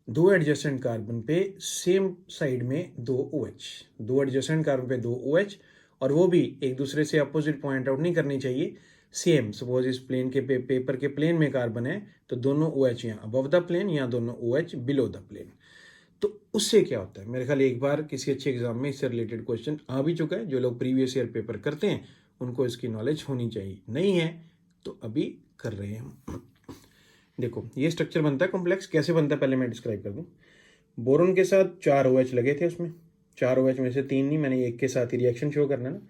दो एडजेसेंट कार्बन पे सेम साइड में दो एडजेसेंट कार्बन पे 2 OH, और वो भी एक दूसरे से अपोजिट पॉइंट आउट नहीं करनी चाहिए, सेम। सपोज इस प्लेन के पेपर के प्लेन में कार्बन है तो दोनों OH यहाँ अबव द प्लेन, यहाँ दोनों OH बिलो द प्लेन। तो उससे क्या होता है, मेरे ख्याल एक बार किसी अच्छे एग्जाम में इससे रिलेटेड क्वेश्चन आ भी चुका है, जो लोग प्रीवियस ईयर पेपर करते हैं उनको इसकी नॉलेज होनी चाहिए, नहीं है तो अभी कर रहे हैं हम। देखो ये स्ट्रक्चर बनता है कॉम्प्लेक्स, कैसे बनता है पहले मैं डिस्क्राइब कर दूं। बोरोन के साथ 4 OH लगे थे, उसमें 4 OH में से 3 नहीं, मैंने एक के साथ ही रिएक्शन शो करना ना,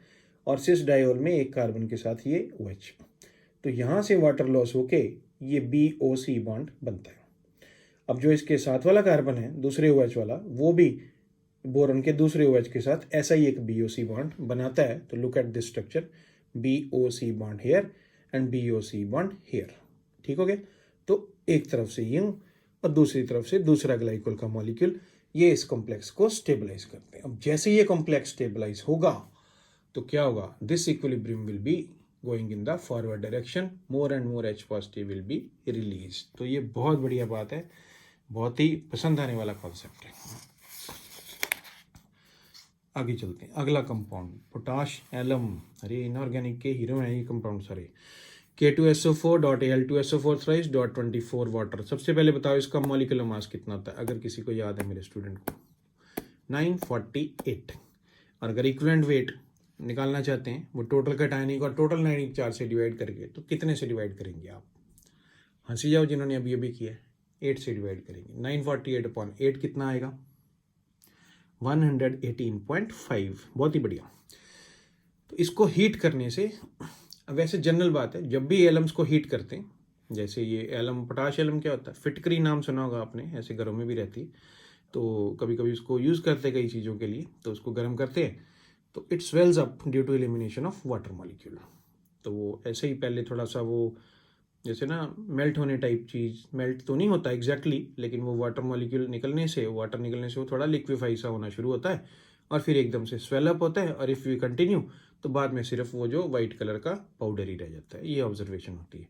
और सिस डायोल में एक कार्बन के साथ ये OH, तो यहाँ से वाटर लॉस होके ये BOC बॉन्ड बनता है। अब जो इसके साथ वाला कार्बन है दूसरे OH वाला, वो भी बोरॉन के दूसरे OH के साथ ऐसा ही एक BOC बॉन्ड बनाता है, तो look at this structure, BOC bond here and BOC bond here, ठीक हो गया। तो एक तरफ से यूं और दूसरी तरफ से दूसरा ग्लाइकोल का मॉलिक्यूल, ये इस कॉम्प्लेक्स को स्टेबलाइज करते हैं। अब जैसे ये कॉम्प्लेक्स स्टेबलाइज होगा तो क्या होगा, this equilibrium will be going in the forward direction, more and more H positive will be release. तो ये बहुत बढ़िया बात है, बहुत ही पसंद आने वाला कॉन्सेप्ट है। आगे चलते हैं, अगला कंपाउंड पोटाश एलम, अरे इनऑर्गेनिक के हीरो हैं ये कंपाउंड सारे। K2SO4.Al2SO4 thrice .24 water. सबसे पहले बताओ इसका मॉलिक्यूलर मास कितना होता है, अगर किसी को याद है मेरे स्टूडेंट को, 948। और अगर इक्विवेलेंट वेट निकालना चाहते हैं वो टोटल कैटायनिक और टोटल नाइट्रिक चार्ज से डिवाइड करके, तो कितने से डिवाइड करेंगे आप? हंसी जाओ जिन्होंने अभी अभी किया है, 8 से डिवाइड करेंगे। 948/8 कितना आएगा? 118.5। बहुत ही बढ़िया। तो इसको हीट करने से, वैसे जनरल बात है, जब भी एलम्स को हीट करते हैं, जैसे ये एलम पोटाश एलम क्या होता है, फिटकरी नाम सुना होगा आपने, ऐसे घरों में भी रहती है, तो कभी कभी उसको यूज़ करते हैं कई चीज़ों के लिए, तो उसको गर्म करते हैं तो it swells up due to elimination of water molecule. तो वो ऐसे ही पहले थोड़ा सा वो जैसे ना मेल्ट होने टाइप चीज़, मेल्ट तो नहीं होता एग्जैक्टली, लेकिन वो वाटर मॉलिक्यूल निकलने से, वाटर निकलने से वो थोड़ा लिक्विफाई सा होना शुरू होता है और फिर एकदम से स्वेलअप होता है, और इफ़ यू कंटिन्यू तो बाद में सिर्फ वो जो वाइट कलर का पाउडर ही रह जाता है। ये ऑब्जर्वेशन होती है।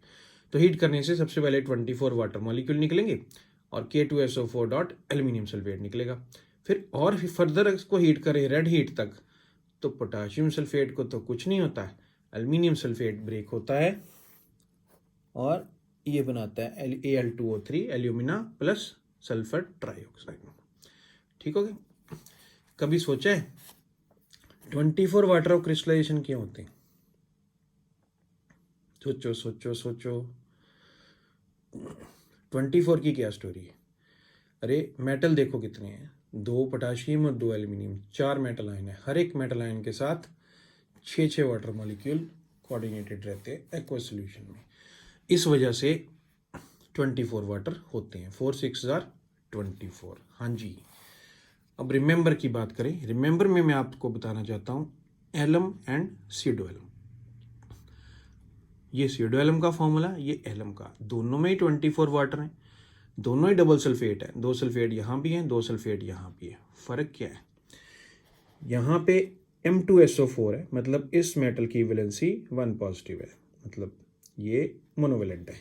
तो हीट करने से सबसे पहले 24 वाटर मॉलिक्यूल निकलेंगे और K2SO4 डॉट एल्यूमिनियम सल्फेट निकलेगा। फिर और फर्दर इसको हीट करें रेड हीट तक, तो पोटाशियम सल्फेट को तो कुछ नहीं होता है, एल्यूमिनियम सल्फेट ब्रेक होता है और ये बनाता है Al2O3 alumina plus sulphur trioxide. ठीक हो गया। कभी सोचा है 24 वाटर ऑफ क्रिस्टलाइजेशन क्यों होते हैं? सोचो सोचो सोचो, 24 की क्या स्टोरी है? अरे मेटल देखो कितने हैं, 2 पोटाशियम और 2 एल्यूमिनियम, 4 मेटल आयन है। हर एक मेटल आयन के साथ 6 वाटर मॉलिक्यूल कोऑर्डिनेटेड रहते हैं एक्वस सॉल्यूशन में। इस वजह से 24 वाटर होते हैं, 4 6 24। हाँ जी। अब रिमेंबर की बात करें, रिमेंबर में मैं आपको बताना चाहता हूँ एलम एंड स्यूडोएलम। ये स्यूडोएलम का फॉर्मूला, ये एलम का, दोनों में ही 24 वाटर हैं, दोनों ही डबल सल्फेट है, 2 सल्फेट यहाँ भी हैं, 2 सल्फेट यहाँ भी है। फर्क क्या है? यहाँ पे M2SO4 है, मतलब इस मेटल की वैलेंसी 1 पॉजिटिव है, मतलब ये मोनोवेलेंट है।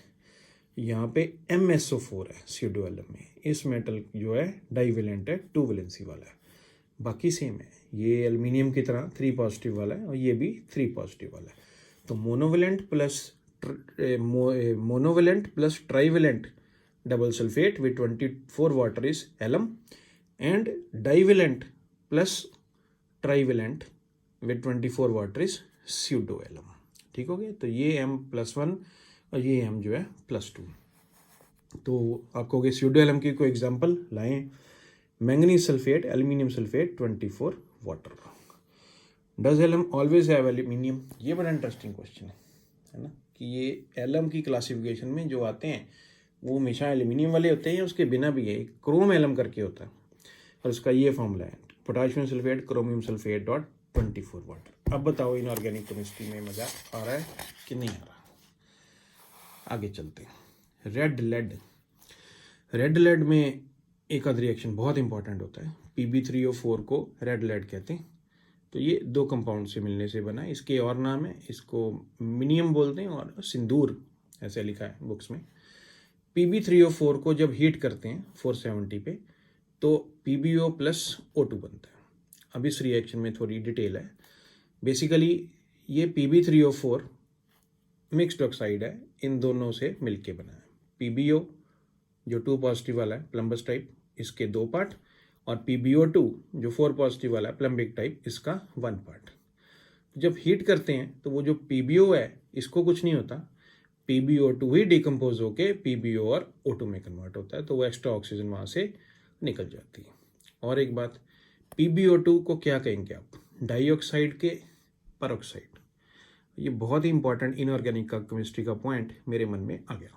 यहाँ पे MSO4 है स्यूडोएलम में, इस मेटल जो है डाइवेलेंट है, 2 वैलेंसी वाला है। बाकी सेम है, ये एल्यूमिनियम की तरह 3 पॉजिटिव वाला है और ये भी 3 पॉजिटिव वाला है। तो monovalent plus trivalent double sulfate with 24 water is alum, and divalent plus trivalent with 24 water is pseudoalum। ठीक हो गया। तो ये M+1 और ये M जो है +2। तो आप कहोगे स्यूडोएलम की कोई एग्जांपल लाएं, manganese sulphate, aluminium sulphate 24 water. Does alum always have aluminium? ये बड़ा इंटरेस्टिंग क्वेश्चन है ना, कि ये एलम की क्लासिफिकेशन में जो आते हैं वो हमेशा एल्यूमिनियम वाले होते हैं, उसके बिना भी है क्रोम एलम करके होता है, और उसका ये फॉर्मूला है potassium sulphate chromium sulphate dot 24 water. अब बताओ इनऑर्गेनिक केमिस्ट्री में मज़ा आ रहा है कि नहीं आ रहा? आगे चलते हैं। रेड लेड में एक आध रिएक्शन बहुत इंपॉर्टेंट होता है, Pb3O4 को रेड लेड कहते हैं। तो ये दो कंपाउंड से मिलने से बना है, इसके और नाम है, इसको मिनियम बोलते हैं और सिंदूर ऐसे लिखा है बुक्स में। Pb3O4 को जब हीट करते हैं 470 पे तो PbO प्लस O2 बनता है। अब इस रिएक्शन में थोड़ी डिटेल है। बेसिकली ये Pb3O4 मिक्स्ड ऑक्साइड है, इन दोनों से मिलके बना है। PbO जो 2 पॉजिटिव वाला है प्लम्बस टाइप, इसके 2 पार्ट, और PbO2 जो 4 पॉजिटिव वाला है प्लम्बिक टाइप, इसका 1 पार्ट। जब हीट करते हैं तो वो जो PbO है इसको कुछ नहीं होता, PbO2 ही डिकम्पोज होके PbO और O2 में कन्वर्ट होता है, तो वो एक्स्ट्रा ऑक्सीजन वहाँ से निकल जाती है। और एक बात, PbO2 को क्या कहेंगे आप? डाइऑक्साइड के परऑक्साइड। ये बहुत ही इंपॉर्टेंट इनऑर्गेनिक का केमिस्ट्री का पॉइंट मेरे मन में आ गया।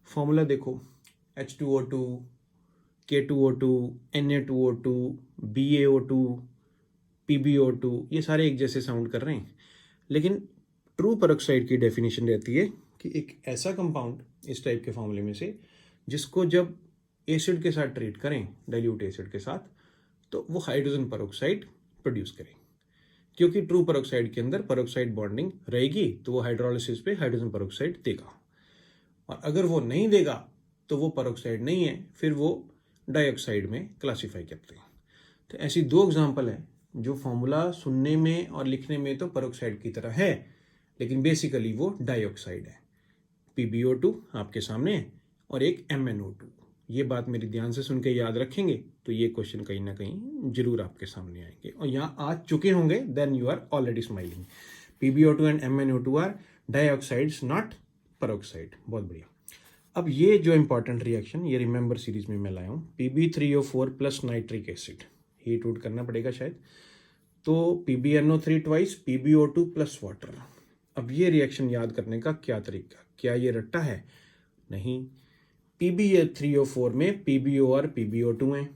फॉर्मूला देखो, H2O2, K2O2, Na2O2, BaO2, PbO2, ये सारे एक जैसे साउंड कर रहे हैं, लेकिन ट्रू परऑक्साइड की डेफिनेशन रहती है कि एक ऐसा कंपाउंड इस टाइप के फॉर्मूले में से जिसको जब एसिड के साथ ट्रीट करें, डाइल्यूट एसिड के साथ, तो वो हाइड्रोजन परऑक्साइड प्रोड्यूस करें। क्योंकि ट्रू परऑक्साइड के अंदर परऑक्साइड बॉन्डिंग रहेगी तो वो हाइड्रोलिसिस पे हाइड्रोजन परऑक्साइड देगा, और अगर वो नहीं देगा तो वो परऑक्साइड नहीं है, फिर वो डाइऑक्साइड में क्लासीफाई करते हैं। तो ऐसी 2 एग्जांपल है जो फॉर्मूला सुनने में और लिखने में तो परऑक्साइड की तरह है, लेकिन बेसिकली वो डाइऑक्साइड है। PbO2 आपके सामने है और एक MnO2। ये बात मेरी ध्यान से सुन के याद रखेंगे तो ये क्वेश्चन कहीं ना कहीं जरूर आपके सामने आएंगे, और यहाँ आ चुके होंगे, then you are already smiling. PbO2 and MnO2 are dioxides not peroxide. बहुत बढ़िया। अब ये जो इंपॉर्टेंट रिएक्शन, ये रिमेंबर सीरीज में मैं लाया हूँ, Pb3O4 plus nitric acid, heat वूट करना पड़ेगा शायद, तो PbNO3 twice PbO2 plus water. अब ये रिएक्शन याद करने का क्या तरीका? क्या ये रट्टा है? नहीं। Pb3O4 में PbO और PbO2 हैं।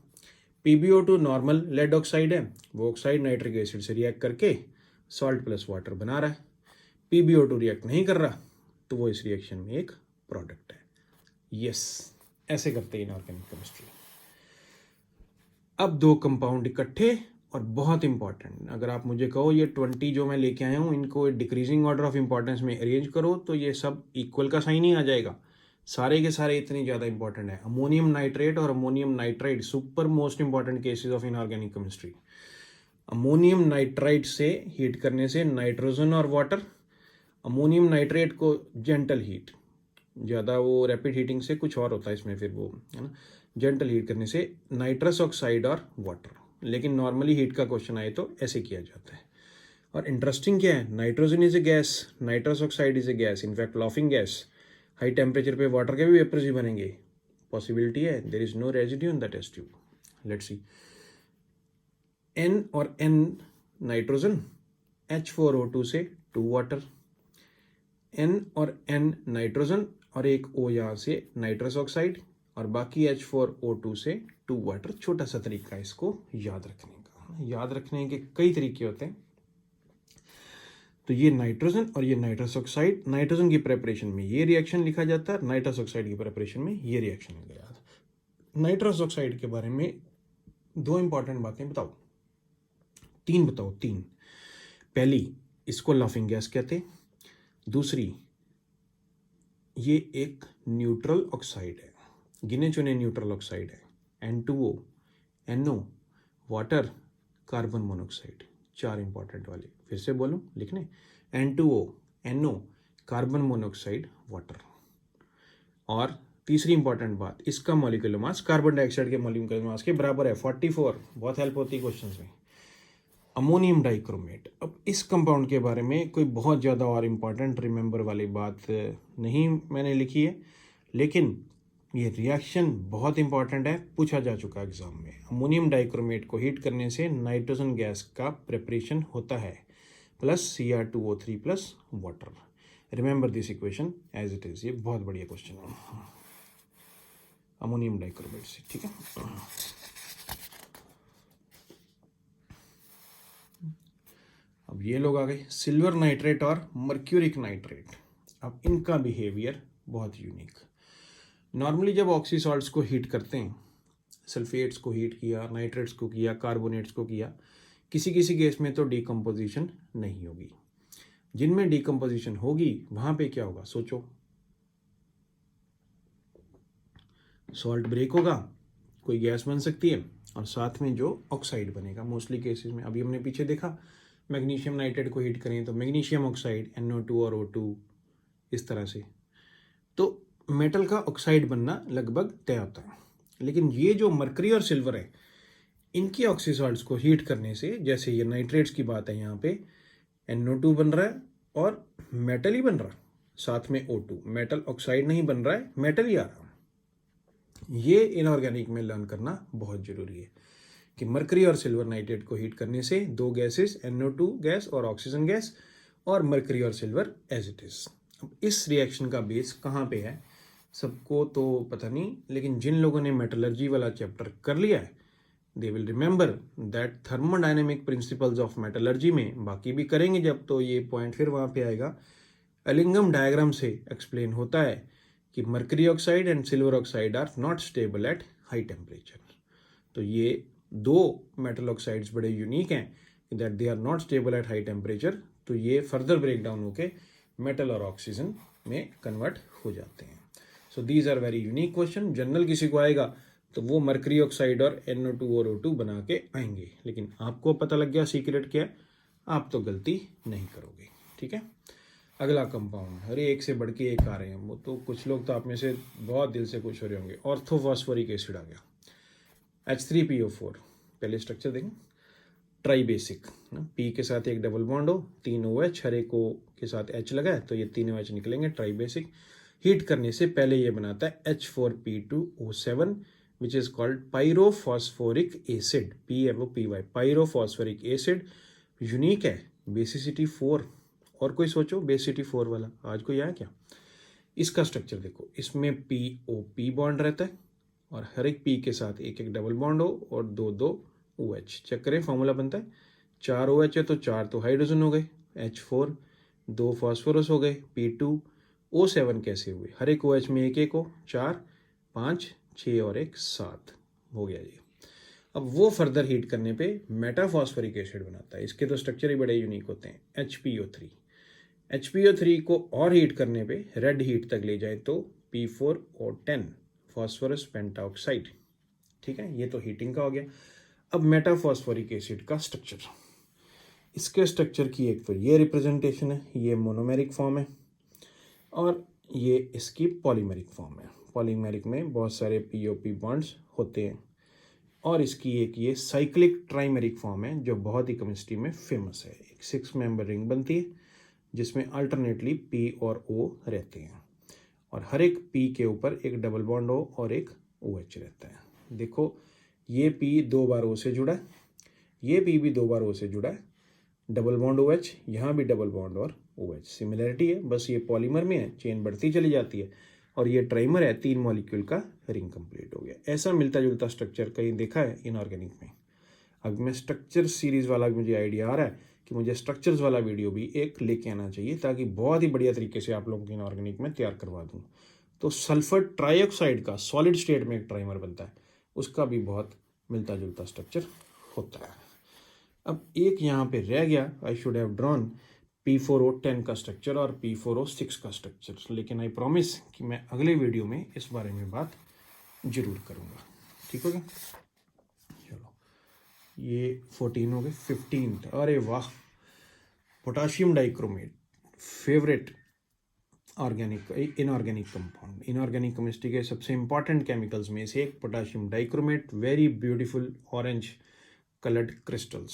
PbO2 नॉर्मल लेड ऑक्साइड है, वो ऑक्साइड नाइट्रिक एसिड से रिएक्ट करके सॉल्ट प्लस वाटर बना रहा है। PbO2 रिएक्ट नहीं कर रहा, तो वो इस रिएक्शन में एक प्रोडक्ट है। यस, ऐसे करते हैं इनऑर्गेनिक केमिस्ट्री। अब 2 कंपाउंड इकट्ठे, और बहुत इंपॉर्टेंट, अगर आप मुझे कहो ये 20 जो मैं लेके आया हूँ इनको डिक्रीजिंग ऑर्डर ऑफ इंपॉर्टेंस में अरेंज करो तो ये सब इक्वल का साइन ही आ जाएगा। सारे के सारे इतने ज़्यादा इंपॉर्टेंट है। अमोनियम नाइट्रेट और ammonium nitride super most important cases of inorganic chemistry. Ammonium nitride से हीट करने से नाइट्रोजन और वाटर, अमोनियम नाइट्रेट को जेंटल हीट, ज़्यादा वो रैपिड हीटिंग से कुछ और होता है इसमें, फिर वो है ना, जेंटल हीट करने से नाइट्रस ऑक्साइड और वाटर। लेकिन नॉर्मली हीट का क्वेश्चन आए तो ऐसे किया जाता है। और इंटरेस्टिंग क्या है, nitrogen is a gas, nitrous oxide is a gas, in fact laughing gas. High temperature पे वाटर के भी वेपर्स ही बनेंगे, पॉसिबिलिटी है, there is no residue in the test tube. Let's see, N और N नाइट्रोजन, H4O2 से 2 water, N और N nitrogen और एक O यहाँ से नाइट्रस ऑक्साइड, और बाकी H4O2 से 2 वाटर। छोटा सा तरीका है इसको याद रखने का। याद रखने के कई तरीके होते हैं। तो ये नाइट्रोजन और ये नाइट्रस ऑक्साइड, नाइट्रोजन की प्रेपरेशन में ये रिएक्शन लिखा जाता है, नाइट्रस ऑक्साइड की प्रेपरेशन में ये रिएक्शन लिखा जाता है। नाइट्रस ऑक्साइड के बारे में 2 इंपॉर्टेंट बातें बताओ, 3 बताओ, 3। पहली, इसको लाफिंग गैस कहते हैं। दूसरी, ये एक न्यूट्रल ऑक्साइड है, गिने चुने न्यूट्रल ऑक्साइड है। N2O, NO, water, carbon monoxide. 4 important वाले फिर से बोलूं लिखने, N2O, NO, carbon monoxide, water. और तीसरी इंपॉर्टेंट बात, इसका मॉलिक्यूलर मास कार्बन डाइऑक्साइड के मॉलिक्यूलर मास के बराबर है, 44। बहुत हेल्प होती है क्वेश्चंस में। Ammonium dichromate. अब इस कंपाउंड के बारे में कोई बहुत ज़्यादा और इम्पॉर्टेंट रिमेंबर वाली बात नहीं मैंने लिखी है, लेकिन ये रिएक्शन बहुत इंपॉर्टेंट है, पूछा जा चुका है एग्जाम में। अमोनियम डाइक्रोमेट को हीट करने से नाइट्रोजन गैस का प्रिपरेशन होता है plus Cr2O3 plus water. Remember this equation as it is. ये बहुत बढ़िया क्वेश्चन है अमोनियम डाइक्रोमेट से, ठीक है। अब ये लोग आ गए सिल्वर नाइट्रेट और मर्क्यूरिक नाइट्रेट। अब इनका बिहेवियर बहुत यूनिक। नॉर्मली जब ऑक्सी सॉल्ट्स को हीट करते हैं, सल्फेट्स को हीट किया, नाइट्रेट्स को किया, कार्बोनेट्स को किया, किसी किसी केस में तो डिकम्पोजिशन नहीं होगी। जिनमें डिकम्पोजिशन होगी वहां पे क्या होगा सोचो। सॉल्ट ब्रेक होगा, कोई गैस बन सकती है और साथ में जो ऑक्साइड बनेगा मोस्टली केसेस में। अभी हमने पीछे देखा मैग्नीशियम नाइट्रेट को हीट करें तो मैग्नीशियम ऑक्साइड NO2 और O2 इस तरह से, तो मेटल का ऑक्साइड बनना लगभग तय होता है। लेकिन ये जो मरकरी और सिल्वर है, इनकी ऑक्सी सॉल्ट्स को हीट करने से, जैसे ये नाइट्रेट्स की बात है, यहाँ पे NO2 बन रहा है और मेटल ही बन रहा है, साथ में O2, मेटल ऑक्साइड नहीं बन रहा है, मेटल ही आ रहा है। ये इनऑर्गेनिक में लर्न करना बहुत जरूरी है कि मरकरी और सिल्वर नाइट्रेट को हीट करने से दो गैसेस NO2 गैस और ऑक्सीजन गैस, और मरकरी और सिल्वर एज इट इज। अब इस रिएक्शन का बेस कहाँ पे है सबको तो पता नहीं, लेकिन जिन लोगों ने मेटलर्जी वाला चैप्टर कर लिया है they will remember that thermodynamic principles of metallurgy में, बाकी भी करेंगे जब तो ये पॉइंट फिर वहाँ पे आएगा। एलिंगम डायग्राम से एक्सप्लेन होता है कि mercury oxide and silver oxide are not stable at high temperature. तो ये दो मेटल ऑक्साइड्स बड़े यूनिक हैं that they are not stable at high temperature, तो ये फर्दर ब्रेक डाउन होके मेटल और ऑक्सीजन में कन्वर्ट हो जाते हैं। So these are very unique question. General किसी को आएगा तो वो मरकरी ऑक्साइड और NO2 और O2 बना के आएंगे, लेकिन आपको पता लग गया सीक्रेट क्या है, आप तो गलती नहीं करोगे, ठीक है। अगला कंपाउंड, अरे एक से बढ़ के एक आ रहे हैं, वो तो कुछ लोग तो आप में से बहुत दिल से खुश हो रहे होंगे। ऑर्थोफॉस्फोरिक एसिड आ गया, H3PO4। पहले स्ट्रक्चर देखें, ट्राई बेसिक ना, P के साथ एक डबल बॉन्ड हो, 3 OH, हर एक O के साथ H लगा है तो ये 3 OH निकलेंगे, ट्राई बेसिक। हीट करने से पहले ये बनाता है H4P2O7 which is called pyrophosphoric acid, PFOPY, pyrophosphoric acid. Unique है, बेसिसिटी 4। और कोई सोचो बेसिसिटी 4 वाला आज कोई आया क्या? इसका स्ट्रक्चर देखो, इसमें POP बॉन्ड रहता है और हर एक P के साथ एक एक डबल बॉन्ड हो और 2 OH। चेक करें, फॉर्मूला बनता है 4 OH है तो 4 तो हाइड्रोजन हो गए, H4, 2 फॉस्फोरस हो गए, P2O7 कैसे हुए, हर एक OH में एक एक हो, 4, 5, 6 और 1 7 हो गया जी। अब वो फर्दर हीट करने पे मेटाफॉस्फोरिक एसिड बनाता है। इसके तो स्ट्रक्चर ही बड़े यूनिक होते हैं। HPO3, HPO3 को और हीट करने पे रेड हीट तक ले जाए तो P4O10 फॉस्फोरस पेंटाऑक्साइड, ठीक है। ये तो हीटिंग का हो गया। अब मेटाफॉस्फोरिक एसिड का स्ट्रक्चर, इसके स्ट्रक्चर की एक तो ये रिप्रेजेंटेशन है, ये मोनोमेरिक फॉर्म है और ये इसकी पॉलीमेरिक फॉर्म है। पॉलीमेरिक में बहुत सारे POP बॉन्ड्स होते हैं और इसकी एक ये साइक्लिक ट्राइमेरिक फॉर्म है जो बहुत ही केमिस्ट्री में फेमस है। एक 6 मेंबर रिंग बनती है जिसमें अल्टरनेटली P और O रहते हैं और हर एक P के ऊपर एक डबल बॉन्ड O और एक OH रहता है। देखो ये P 2 बार O से जुड़ा है, ये P भी 2 बार O से जुड़ा है, डबल बॉन्ड OH, यहाँ भी डबल बॉन्ड और OH। सिमिलरिटी है, बस ये पॉलीमर में है, चेन बढ़ती चली जाती है और ये ट्राइमर है, 3 मॉलिक्यूल का रिंग कंप्लीट हो गया। ऐसा मिलता जुलता स्ट्रक्चर कहीं देखा है इनऑर्गेनिक में? अब मैं स्ट्रक्चर सीरीज वाला मुझे आइडिया आ रहा है कि मुझे स्ट्रक्चर्स वाला वीडियो भी एक लेके आना चाहिए ताकि बहुत ही बढ़िया तरीके से आप लोगों को इनऑर्गेनिक में तैयार करवा दूँ। तो सल्फर ट्राइऑक्साइड का सॉलिड स्टेट में एक ट्राइमर बनता है, उसका भी बहुत मिलता जुलता स्ट्रक्चर होता है। अब एक यहाँ पे रह गया, I should have drawn P4O10 का स्ट्रक्चर और P4O6 का स्ट्रक्चर, लेकिन आई प्रॉमिस कि मैं अगले वीडियो में इस बारे में बात जरूर करूँगा, ठीक हो गया। चलो ये 14 हो गए। 15th, अरे वाह, potassium dichromate, favourite organic inorganic compound. Inorganic chemistry के सबसे इंपॉर्टेंट केमिकल्स में से एक potassium dichromate, very beautiful orange coloured crystals.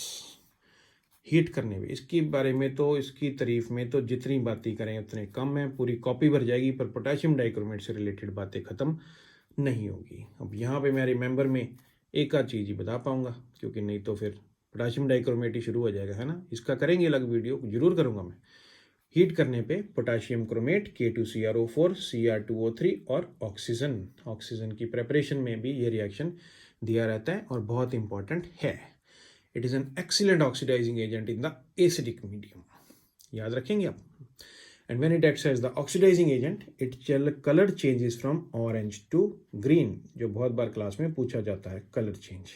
Heat करने में इसके बारे में तो, इसकी तारीफ में तो जितनी बातें करें उतने कम है, पूरी कॉपी भर जाएगी, पर पोटाशियम डाइक्रोमेट से रिलेटेड बातें खत्म नहीं होगी। अब यहाँ पे मैं रिमेंबर में एक आध चीज़ ही बता पाऊँगा, क्योंकि नहीं तो फिर पोटाशियम डाइक्रोमेट ही शुरू हो जाएगा, है ना। इसका करेंगे अलग वीडियो, जरूर करूँगा मैं। हीट करने पे पोटाशियम क्रोमेट, K2CrO4, Cr2O3 और ऑक्सीजन की प्रेपरेशन में भी ये रिएक्शन दिया रहता है और बहुत इंपॉर्टेंट है। It is an excellent oxidising agent in the acidic medium, याद रखेंगे आप। And when it acts as the oxidizing agent, its color changes from orange to green, जो बहुत बार क्लास में पूछा जाता है कलर चेंज।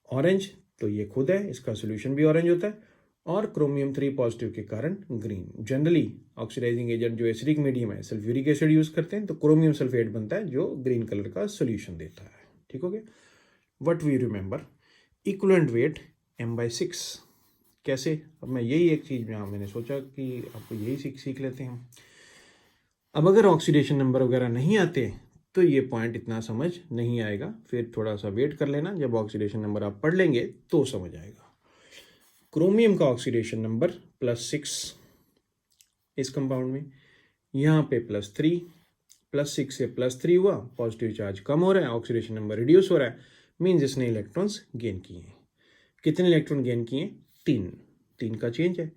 ऑरेंज तो ये खुद है, इसका सोल्यूशन भी ऑरेंज होता है, और क्रोमियम 3 पॉजिटिव के कारण ग्रीन। जनरली ऑक्सीडाइजिंग एजेंट जो एसिडिक मीडियम है, सल्फ्यूरिक एसिड यूज करते हैं, तो क्रोमियम सल्फेट बनता है जो ग्रीन कलर का सोल्यूशन देता है। ठीक हो गया। What we remember, equivalent weight m/6। कैसे? अब मैं यही एक चीज़ यहाँ मैंने सोचा कि आपको यही सीख लेते हैं। अब अगर ऑक्सीडेशन नंबर वगैरह नहीं आते तो ये पॉइंट इतना समझ नहीं आएगा, फिर थोड़ा सा वेट कर लेना, जब ऑक्सीडेशन नंबर आप पढ़ लेंगे तो समझ आएगा। क्रोमियम का ऑक्सीडेशन नंबर +6 इस कंपाउंड में, यहाँ पे +3, +6 से +3 हुआ, पॉजिटिव चार्ज कम हो रहा है, ऑक्सीडेशन नंबर रिड्यूस हो रहा है, मीन्स इसने इलेक्ट्रॉन्स गेन किए हैं। कितने इलेक्ट्रॉन गेन किए? 3 का चेंज है।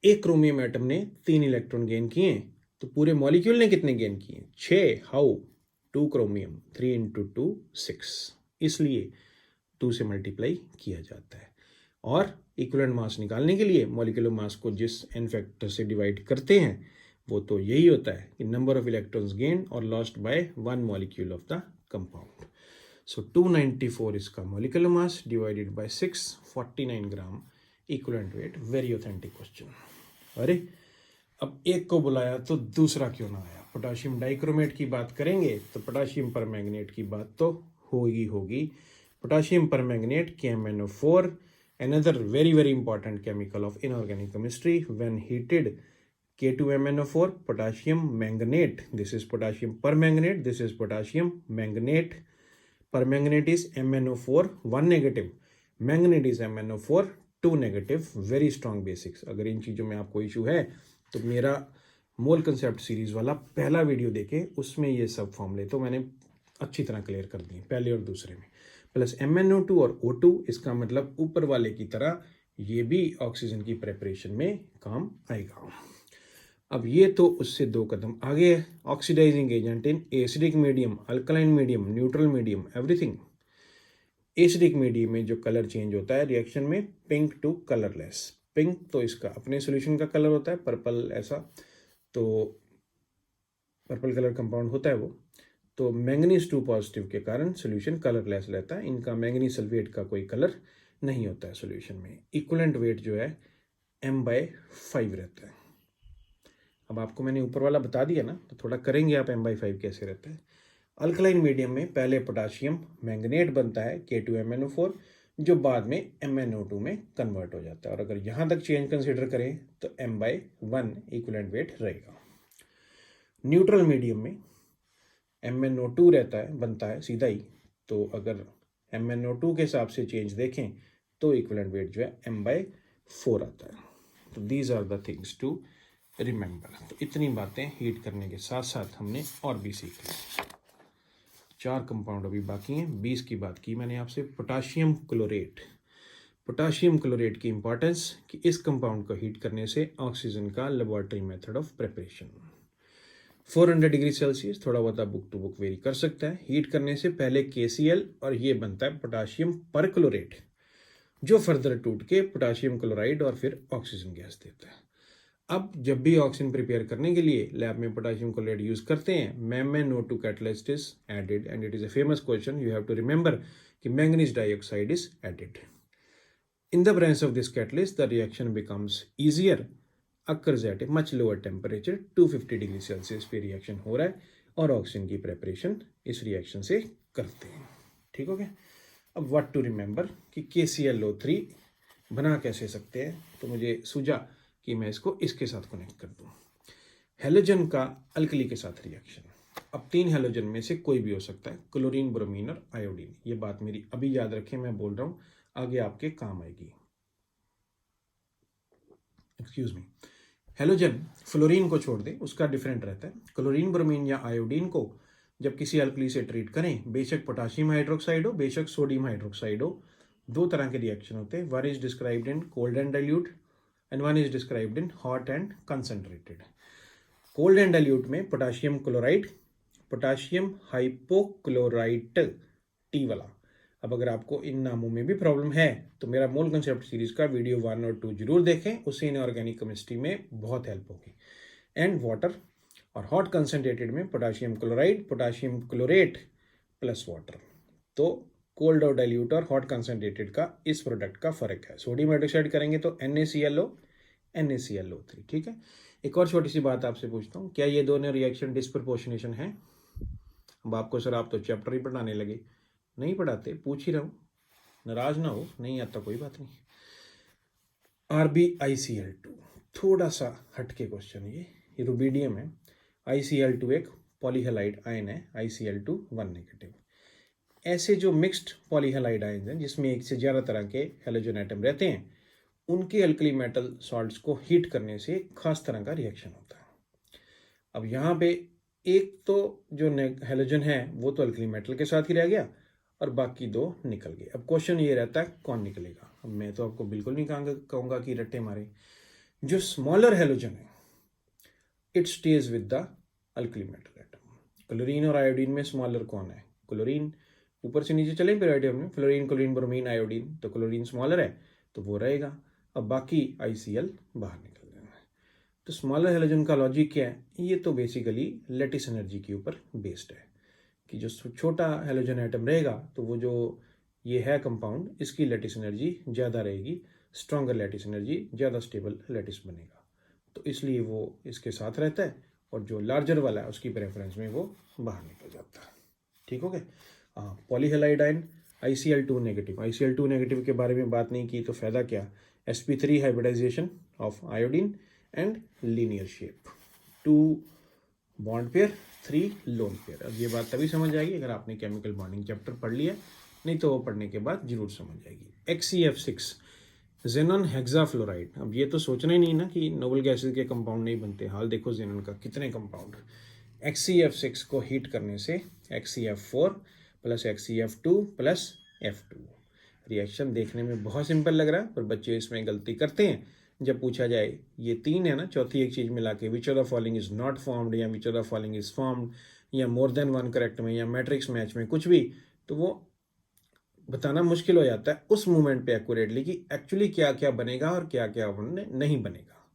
एक क्रोमियम एटम ने 3 इलेक्ट्रॉन गेन किए, तो पूरे मॉलिक्यूल ने कितने गेन किए? 6। हाउ? 2 क्रोमियम, 3 × 2 6, इसलिए 2 से मल्टीप्लाई किया जाता है। और इक्विवेलेंट मास निकालने के लिए मॉलिक्यूलर मास को जिस n फैक्टर से डिवाइड करते हैं वो तो यही होता है कि नंबर ऑफ इलेक्ट्रॉन्स गेन और lost by 1 molecule of the compound. So 294 इसका molecular mass divided by 6, 49 gram equivalent weight. Very authentic question. अरे अब एक को बुलाया तो दूसरा क्यों ना आया? पोटाशियम डाइक्रोमेट की बात करेंगे तो पोटाशियम परमैंगनेट की बात तो होगी। Potassium permanganate KMnO4, another very important chemical of inorganic chemistry. When heated, K2MnO4, potassium manganate, this is potassium permanganate, this is potassium manganate. Permanganate is MnO4 1 negative, manganate is MnO4 2 negative. Very strong basics. अगर इन चीज़ों में आपको issue है तो मेरा मोल concept series वाला पहला video देखें, उसमें ये सब फॉर्मूले तो मैंने अच्छी तरह क्लियर कर दिए, पहले और दूसरे में। प्लस MnO2 और O2, इसका मतलब ऊपर वाले की तरह ये भी ऑक्सीजन की प्रेपरेशन में काम आएगा। अब ये तो उससे 2 कदम आगे है। Oxidising agent in acidic medium, alkaline medium, neutral medium, everything. Acidic medium में जो कलर चेंज होता है रिएक्शन में, पिंक टू कलरलेस। पिंक तो इसका अपने सॉल्यूशन का कलर होता है, पर्पल ऐसा, तो पर्पल कलर कंपाउंड होता है वो। तो मैंगनीज 2 पॉजिटिव के कारण सॉल्यूशन कलरलेस रहता है। इनका मैंगनीज सल्फेट का कोई कलर नहीं होता है सॉल्यूशन में। इक्विवेलेंट वेट जो है m/5 रहता है। अब आपको मैंने ऊपर वाला बता दिया ना, तो थोड़ा करेंगे आप m/5 कैसे रहता है। अल्कलाइन मीडियम में पहले पोटाशियम मैंगनेट बनता है K2MnO4, जो बाद में MnO2 में कन्वर्ट हो जाता है। और अगर यहाँ तक चेंज कंसिडर करें तो m/1 इक्विवेलेंट वेट रहेगा। न्यूट्रल मीडियम में MnO2 रहता है, बनता है सीधा ही, तो अगर MnO2 के हिसाब से चेंज देखें तो इक्विवेलेंट वेट जो है m/4 आता है। तो these are the things to remember. तो इतनी बातें हीट करने के साथ साथ हमने और भी सीख ली। 4 कंपाउंड अभी बाकी हैं। 20 की बात की मैंने आपसे। Potassium chlorate. पोटाशियम क्लोरेट की इंपॉर्टेंस कि इस कंपाउंड को हीट करने से ऑक्सीजन का laboratory method of preparation 400 degree Celsius, थोड़ा बहुत बुक टू बुक वेरी कर सकता है। हीट करने से पहले KCl और ये बनता है पोटाशियम परक्लोरेट, जो फर्दर टूट के पोटाशियम क्लोराइड और फिर ऑक्सीजन गैस देता है। अब जब भी ऑक्सीजन प्रिपेयर करने के लिए लैब में पोटाशियम क्लोराइड यूज करते हैं, MnO2 catalyst is added and it is a famous question, you have to remember कि manganese dioxide is added. In the presence of this catalyst the reaction becomes easier, occurs at a much lower temperature, 250 degree Celsius पे reaction हो रहा है और oxygen की preparation इस reaction से करते हैं। ठीक हो गया। अब व्हाट टू रिमेंबर कि KClO3 बना कैसे सकते हैं, तो मुझे सूझा कि मैं इसको इसके साथ कनेक्ट कर दूं। हेलोजन का अल्कली के साथ रिएक्शन। अब 3 हेलोजन में से कोई भी हो सकता है, क्लोरीन, ब्रोमीन और आयोडीन। ये बात मेरी अभी याद रखें, मैं बोल रहा हूँ आगे आपके काम आएगी। Excuse me. हेलोजन फ्लोरीन को छोड़ दे, उसका डिफरेंट रहता है। क्लोरीन, ब्रोमीन या आयोडीन को जब किसी अल्कली से ट्रीट करें, बेशक पोटाशियम हाइड्रोक्साइड हो, बेशक सोडियम हाइड्रोक्साइड हो, दो तरह के रिएक्शन होते हैं. One is described in cold and dilute and one is described in hot and concentrated. Cold and dilute में potassium chloride, potassium hypochlorite T वाला. अब अगर आपको इन नामों में भी प्रॉब्लम है तो मेरा मोल कंसेप्ट सीरीज का वीडियो 1 और 2 जरूर देखें, उससे इनऑर्गेनिक केमिस्ट्री में बहुत हेल्प होगी. एंड वाटर और हॉट कंसनट्रेटेड में potassium chloride, potassium chlorate plus water. तो कोल्ड और डाइल्यूट और हॉट कंसनट्रेटेड का इस प्रोडक्ट का फर्क है. सोडियम हाइड्रोक्साइड करेंगे तो NaClO NaClO3. ठीक है. एक और छोटी सी बात आपसे पूछता हूँ, क्या ये दोनों रिएक्शन डिस्प्रपोर्शनेशन है? अब आपको सर आप तो चैप्टर ही पढ़ाने लगे. नहीं पढ़ाते, पूछ ही रहा हूँ, नाराज ना हो, नहीं आता कोई बात नहीं. RbICl2 थोड़ा सा हटके क्वेश्चन है. ये रुबीडियम है. ICl2 एक पॉलीहेलाइड आयन है, ICl2 1 नेगेटिव. ऐसे जो मिक्स्ड पॉलीहेलाइड आयन हैं जिसमें एक से ज़्यादा तरह के हेलोजन एटम रहते हैं, उनके अल्कली मेटल सॉल्ट्स को हीट करने से एक खास तरह का रिएक्शन होता है. अब यहाँ पे एक तो जो हेलोजन है वो तो अल्कली मेटल के साथ ही रह गया और बाकी दो निकल गए. अब क्वेश्चन ये रहता है कौन निकलेगा. अब मैं तो आपको बिल्कुल नहीं कहूँगा कि रट्टे मारे. जो स्मॉलर हेलोजन है it stage with the alkali metal atom. Chlorine और आयोडीन में स्मॉलर कौन है? क्लोरीन. ऊपर से नीचे चले पीरियड में, फ्लोरीन, क्लोरीन, ब्रोमीन, आयोडीन, तो क्लोरीन स्मॉलर है तो वो रहेगा. अब बाकी ICl बाहर निकल जाना है. तो स्मॉलर हेलोजन का लॉजिक क्या है? ये तो बेसिकली लैटिस एनर्जी के ऊपर बेस्ड है कि जो छोटा हेलोजन एटम रहेगा तो वो जो ये है कंपाउंड, इसकी लैटिस एनर्जी ज़्यादा रहेगी, स्ट्रॉन्गर लैटिस एनर्जी, ज़्यादा स्टेबल लैटिस बनेगा, तो इसलिए वो इसके साथ रहता है. और जो लार्जर वाला है उसकी प्रेफरेंस में वो बाहर निकल जाता है. ठीक हो गया. पॉलीहेलाइड ion ICl2 negative. ICl2 negative के बारे में बात नहीं की तो फ़ायदा क्या? sp3 hybridisation of iodine and linear shape, 2 bond pair, 3 lone pair. अब ये बात तभी समझ आएगी अगर आपने केमिकल बॉन्डिंग चैप्टर पढ़ लिया, नहीं तो वो पढ़ने के बाद जरूर समझ आएगी. XeF6 xenon hexafluoride. अब ये तो सोचना ही नहीं ना कि नोबल गैसेज के कंपाउंड नहीं बनते. हाल देखो जेनॉन का कितने कंपाउंड. XeF6 को हीट करने से XeF4 plus XeF2 plus F2. Reaction देखने में बहुत सिंपल लग रहा है पर बच्चे इसमें गलती करते हैं. जब पूछा जाए ये 3 है ना, चौथी एक चीज़ मिला के which of the following is not formed या which of the following is formed या मोर देन वन करेक्ट में या मैट्रिक्स मैच में कुछ भी, तो वो बताना मुश्किल हो जाता है उस मोमेंट पे एक्यूरेटली कि एक्चुअली क्या क्या बनेगा और क्या क्या नहीं बनेगा.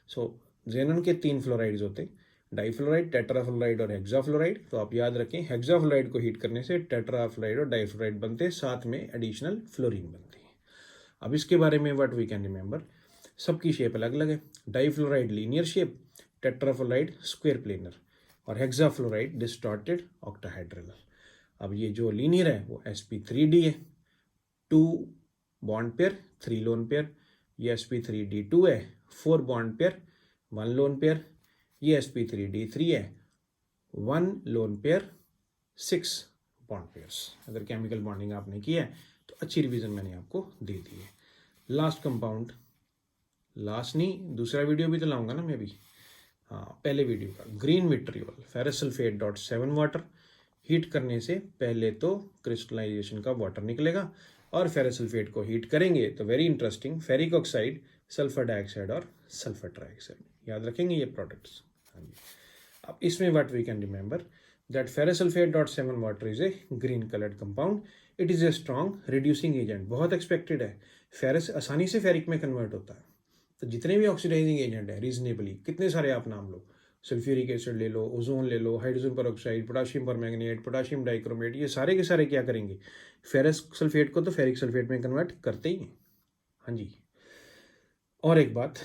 सो जेनॉन के 3 फ्लोराइड्स होते हैं, डाइफ्लोराइड, टेट्राफ्लोराइड और हेक्साफ्लोराइड. तो आप याद रखें हेक्साफ्लोराइड को हीट करने से टेट्राफ्लोराइड और डाइफ्लोराइड बनते हैं, साथ में एडिशनल फ्लोरीन बनती है. अब इसके बारे में व्हाट वी कैन रिमेंबर, सबकी शेप अलग अलग है. Difluoride linear shape, tetrafluoride square planar और हेक्साफ्लोराइड डिस्टॉर्टेड ऑक्टाहेड्रल. अब ये जो लीनियर है वो sp3d है, 2 बॉन्ड पेयर, 3 लोन पेयर. ये sp3d2 है, 4 बॉन्ड पेयर, 1 लोन पेयर. ये sp3d3 है, 1 लोन पेयर, 6 बॉन्ड पेयर्स. अगर केमिकल बॉन्डिंग आपने की है तो अच्छी रिवीजन मैंने आपको दे दी है. लास्ट कंपाउंड, लास्ट नहीं, दूसरा वीडियो भी तो लाऊंगा ना मैं भी. हाँ, पहले वीडियो का green vitriol, ferrous sulphate .7 water. Heat करने से पहले तो क्रिस्टलाइजेशन का वाटर निकलेगा और फेरस सल्फेट को हीट करेंगे तो very interesting ferric oxide, sulphur dioxide और सल्फर ट्राइऑक्साइड. याद रखेंगे ये प्रोडक्ट्स. हाँ जी. अब इसमें what we can remember that ferrous sulphate .7 water is a green coloured compound. It is a strong reducing agent. बहुत एक्सपेक्टेड है. फेरस आसानी से फेरिक में कन्वर्ट होता है. तो जितने भी ऑक्सीडाइजिंग एजेंट है रीजनेबली, कितने सारे आप नाम लो, सल्फ्यूरिक एसिड ले लो, ओजोन ले लो, hydrogen peroxide, potassium permanganate, potassium dichromate, ये सारे के सारे क्या करेंगे? फेरस सल्फेट को तो फेरिक सल्फेट में कन्वर्ट करते ही हैं. हाँ जी. और एक बात,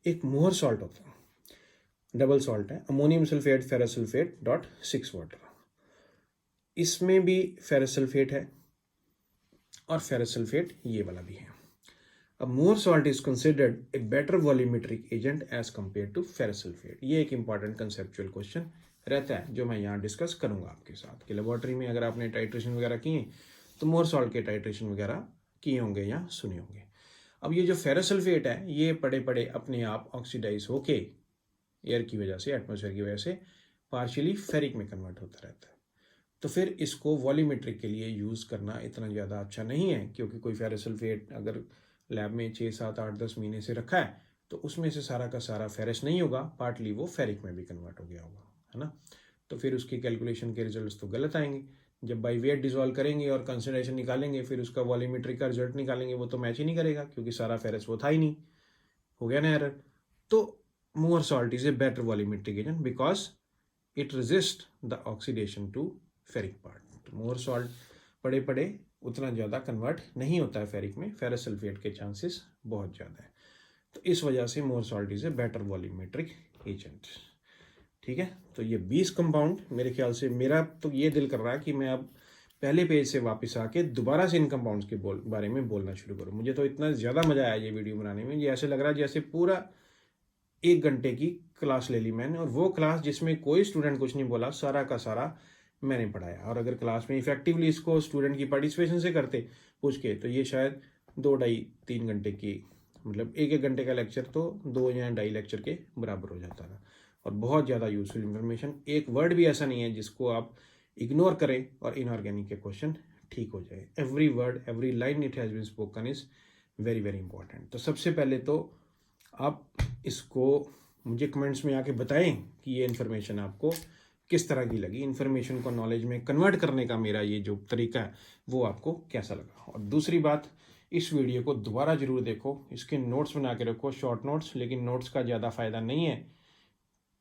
एक मोहर सॉल्ट होता है, डबल सॉल्ट है, ammonium sulphate ferrous sulphate .6 water. इसमें भी फेरस सल्फेट है और फेरस सल्फेट ये वाला भी है. अब Mohr salt is considered a better volumetric agent as compare to ferrous sulphate. ये एक इंपॉर्टेंट कंसेप्चुअल क्वेश्चन रहता है जो मैं यहाँ डिस्कस करूँगा आपके साथ कि लेबोरेटरी में अगर आपने टाइट्रेशन वगैरह किए तो मोर सॉल्ट के टाइट्रेशन वगैरह किए होंगे या सुने होंगे. अब ये जो फेरस सल्फेट है ये पड़े पड़े अपने आप ऑक्सीडाइज होके एयर की वजह से, एटमोसफेयर की वजह से पार्शियली फेरिक में कन्वर्ट होता रहता है. तो फिर इसको वॉल्यूमेट्रिक के लिए यूज़ करना इतना ज़्यादा अच्छा नहीं है, क्योंकि कोई फेरस सल्फेट अगर लैब में 6, 7, 8, 10 महीने से रखा है तो उसमें से सारा का सारा फेरस नहीं होगा, पार्टली वो फेरिक में भी कन्वर्ट हो गया होगा, है ना। तो फिर उसकी कैलकुलेशन के रिजल्ट्स तो गलत आएंगे। जब बाई वेट डिजोल्व करेंगे और कंसंट्रेशन निकालेंगे, फिर उसका वॉल्यूमेट्रिक का रिजल्ट निकालेंगे, वो तो मैच ही नहीं करेगा, क्योंकि सारा फेरस वो था ही नहीं। हो गया ना एरर। तो Mohr salt is a better volumetric agent because it resist the oxidation to ferric part. तो मोर सॉल्ट पड़े पड़े उतना ज़्यादा कन्वर्ट नहीं होता है फेरिक में, फेरस सल्फेट के चांसेस बहुत ज़्यादा है। तो इस वजह से Mohr salt is a better volumetric agent. ठीक है, तो ये 20 कंपाउंड मेरे ख्याल से, मेरा तो ये दिल कर रहा है कि मैं अब पहले पेज से वापस आके दोबारा से इन कंपाउंड्स के बारे में बोलना शुरू करूँ। मुझे तो इतना ज़्यादा मज़ा आया ये वीडियो बनाने में, ये ऐसे लग रहा है जैसे पूरा 1 घंटे की क्लास ले ली मैंने, और वो क्लास जिसमें कोई स्टूडेंट कुछ नहीं बोला, सारा का सारा मैंने पढ़ाया। और अगर क्लास में इफेक्टिवली इसको स्टूडेंट की पार्टिसिपेशन से करते पूछ के, तो ये शायद 2, 2.5, 3 घंटे की, मतलब 1 घंटे का लेक्चर तो 2 या 2.5 लेक्चर के बराबर हो जाता था। और बहुत ज़्यादा यूजफुल इन्फॉर्मेशन, एक वर्ड भी ऐसा नहीं है जिसको आप इग्नोर करें और इनऑर्गेनिक के क्वेश्चन ठीक हो जाए। Every word, every line it has been spoken is very very important. तो सबसे पहले तो आप इसको मुझे कमेंट्स में आके बताएं कि ये इन्फॉर्मेशन आपको किस तरह की लगी, इन्फॉर्मेशन को नॉलेज में कन्वर्ट करने का मेरा ये जो तरीका है वो आपको कैसा लगा। और दूसरी बात, इस वीडियो को दोबारा जरूर देखो, इसके नोट्स बना के रखो, शॉर्ट नोट्स, लेकिन नोट्स का ज़्यादा फ़ायदा नहीं है,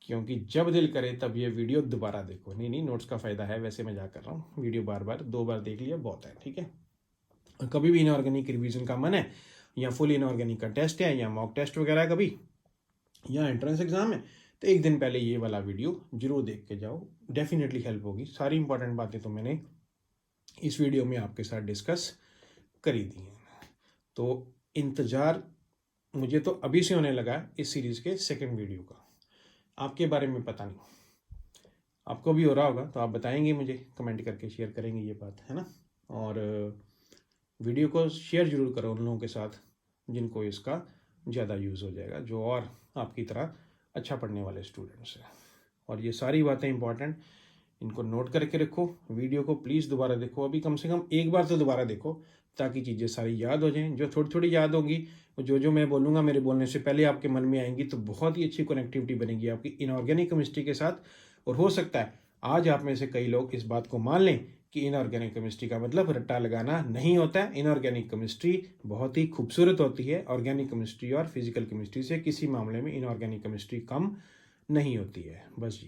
क्योंकि जब दिल करे तब ये वीडियो दोबारा देखो। नहीं, नोट्स का फ़ायदा है, वैसे मजाक कर रहा हूँ, वीडियो बार बार 2 बार देख लिया बहुत है, ठीक है। और कभी भी इनऑर्गेनिक रिवीजन का मन है, या फुल इनऑर्गेनिक का टेस्ट है, या मॉक टेस्ट वगैरह है कभी, या एंट्रेंस एग्जाम है, तो एक दिन पहले ये वाला वीडियो जरूर देख के जाओ, डेफिनेटली हेल्प होगी। सारी इंपॉर्टेंट बातें तो मैंने इस वीडियो में आपके साथ डिस्कस करी दी हैं। तो इंतज़ार मुझे तो अभी से होने लगा इस सीरीज़ के सेकंड वीडियो का। आपके बारे में पता नहीं, आपको भी हो रहा होगा, तो आप बताएंगे मुझे, कमेंट करके शेयर करेंगे ये बात, है ना। और वीडियो को शेयर जरूर करो उन लोगों के साथ जिनको इसका ज़्यादा यूज़ हो जाएगा, जो और आपकी तरह अच्छा पढ़ने वाले स्टूडेंट्स हैं। और ये सारी बातें इंपॉर्टेंट, इनको नोट करके रखो। वीडियो को प्लीज़ दोबारा देखो, अभी कम से कम एक बार तो दोबारा देखो, ताकि चीज़ें सारी याद हो जाएं। जो थोड़ी थोड़ी याद होंगी, जो मैं बोलूँगा मेरे बोलने से पहले आपके मन में आएंगी, तो बहुत ही अच्छी कनेक्टिविटी बनेगी आपकी इनऑर्गेनिक केमिस्ट्री के साथ। और हो सकता है आज आप में से कई लोग इस बात को मान लें कि इनऑर्गेनिक केमिस्ट्री का मतलब रट्टा लगाना नहीं होता है। इनऑर्गेनिक केमिस्ट्री बहुत ही खूबसूरत होती है। ऑर्गेनिक केमिस्ट्री और फिजिकल केमिस्ट्री से किसी मामले में इनऑर्गेनिक केमिस्ट्री कम नहीं होती है। बस जी।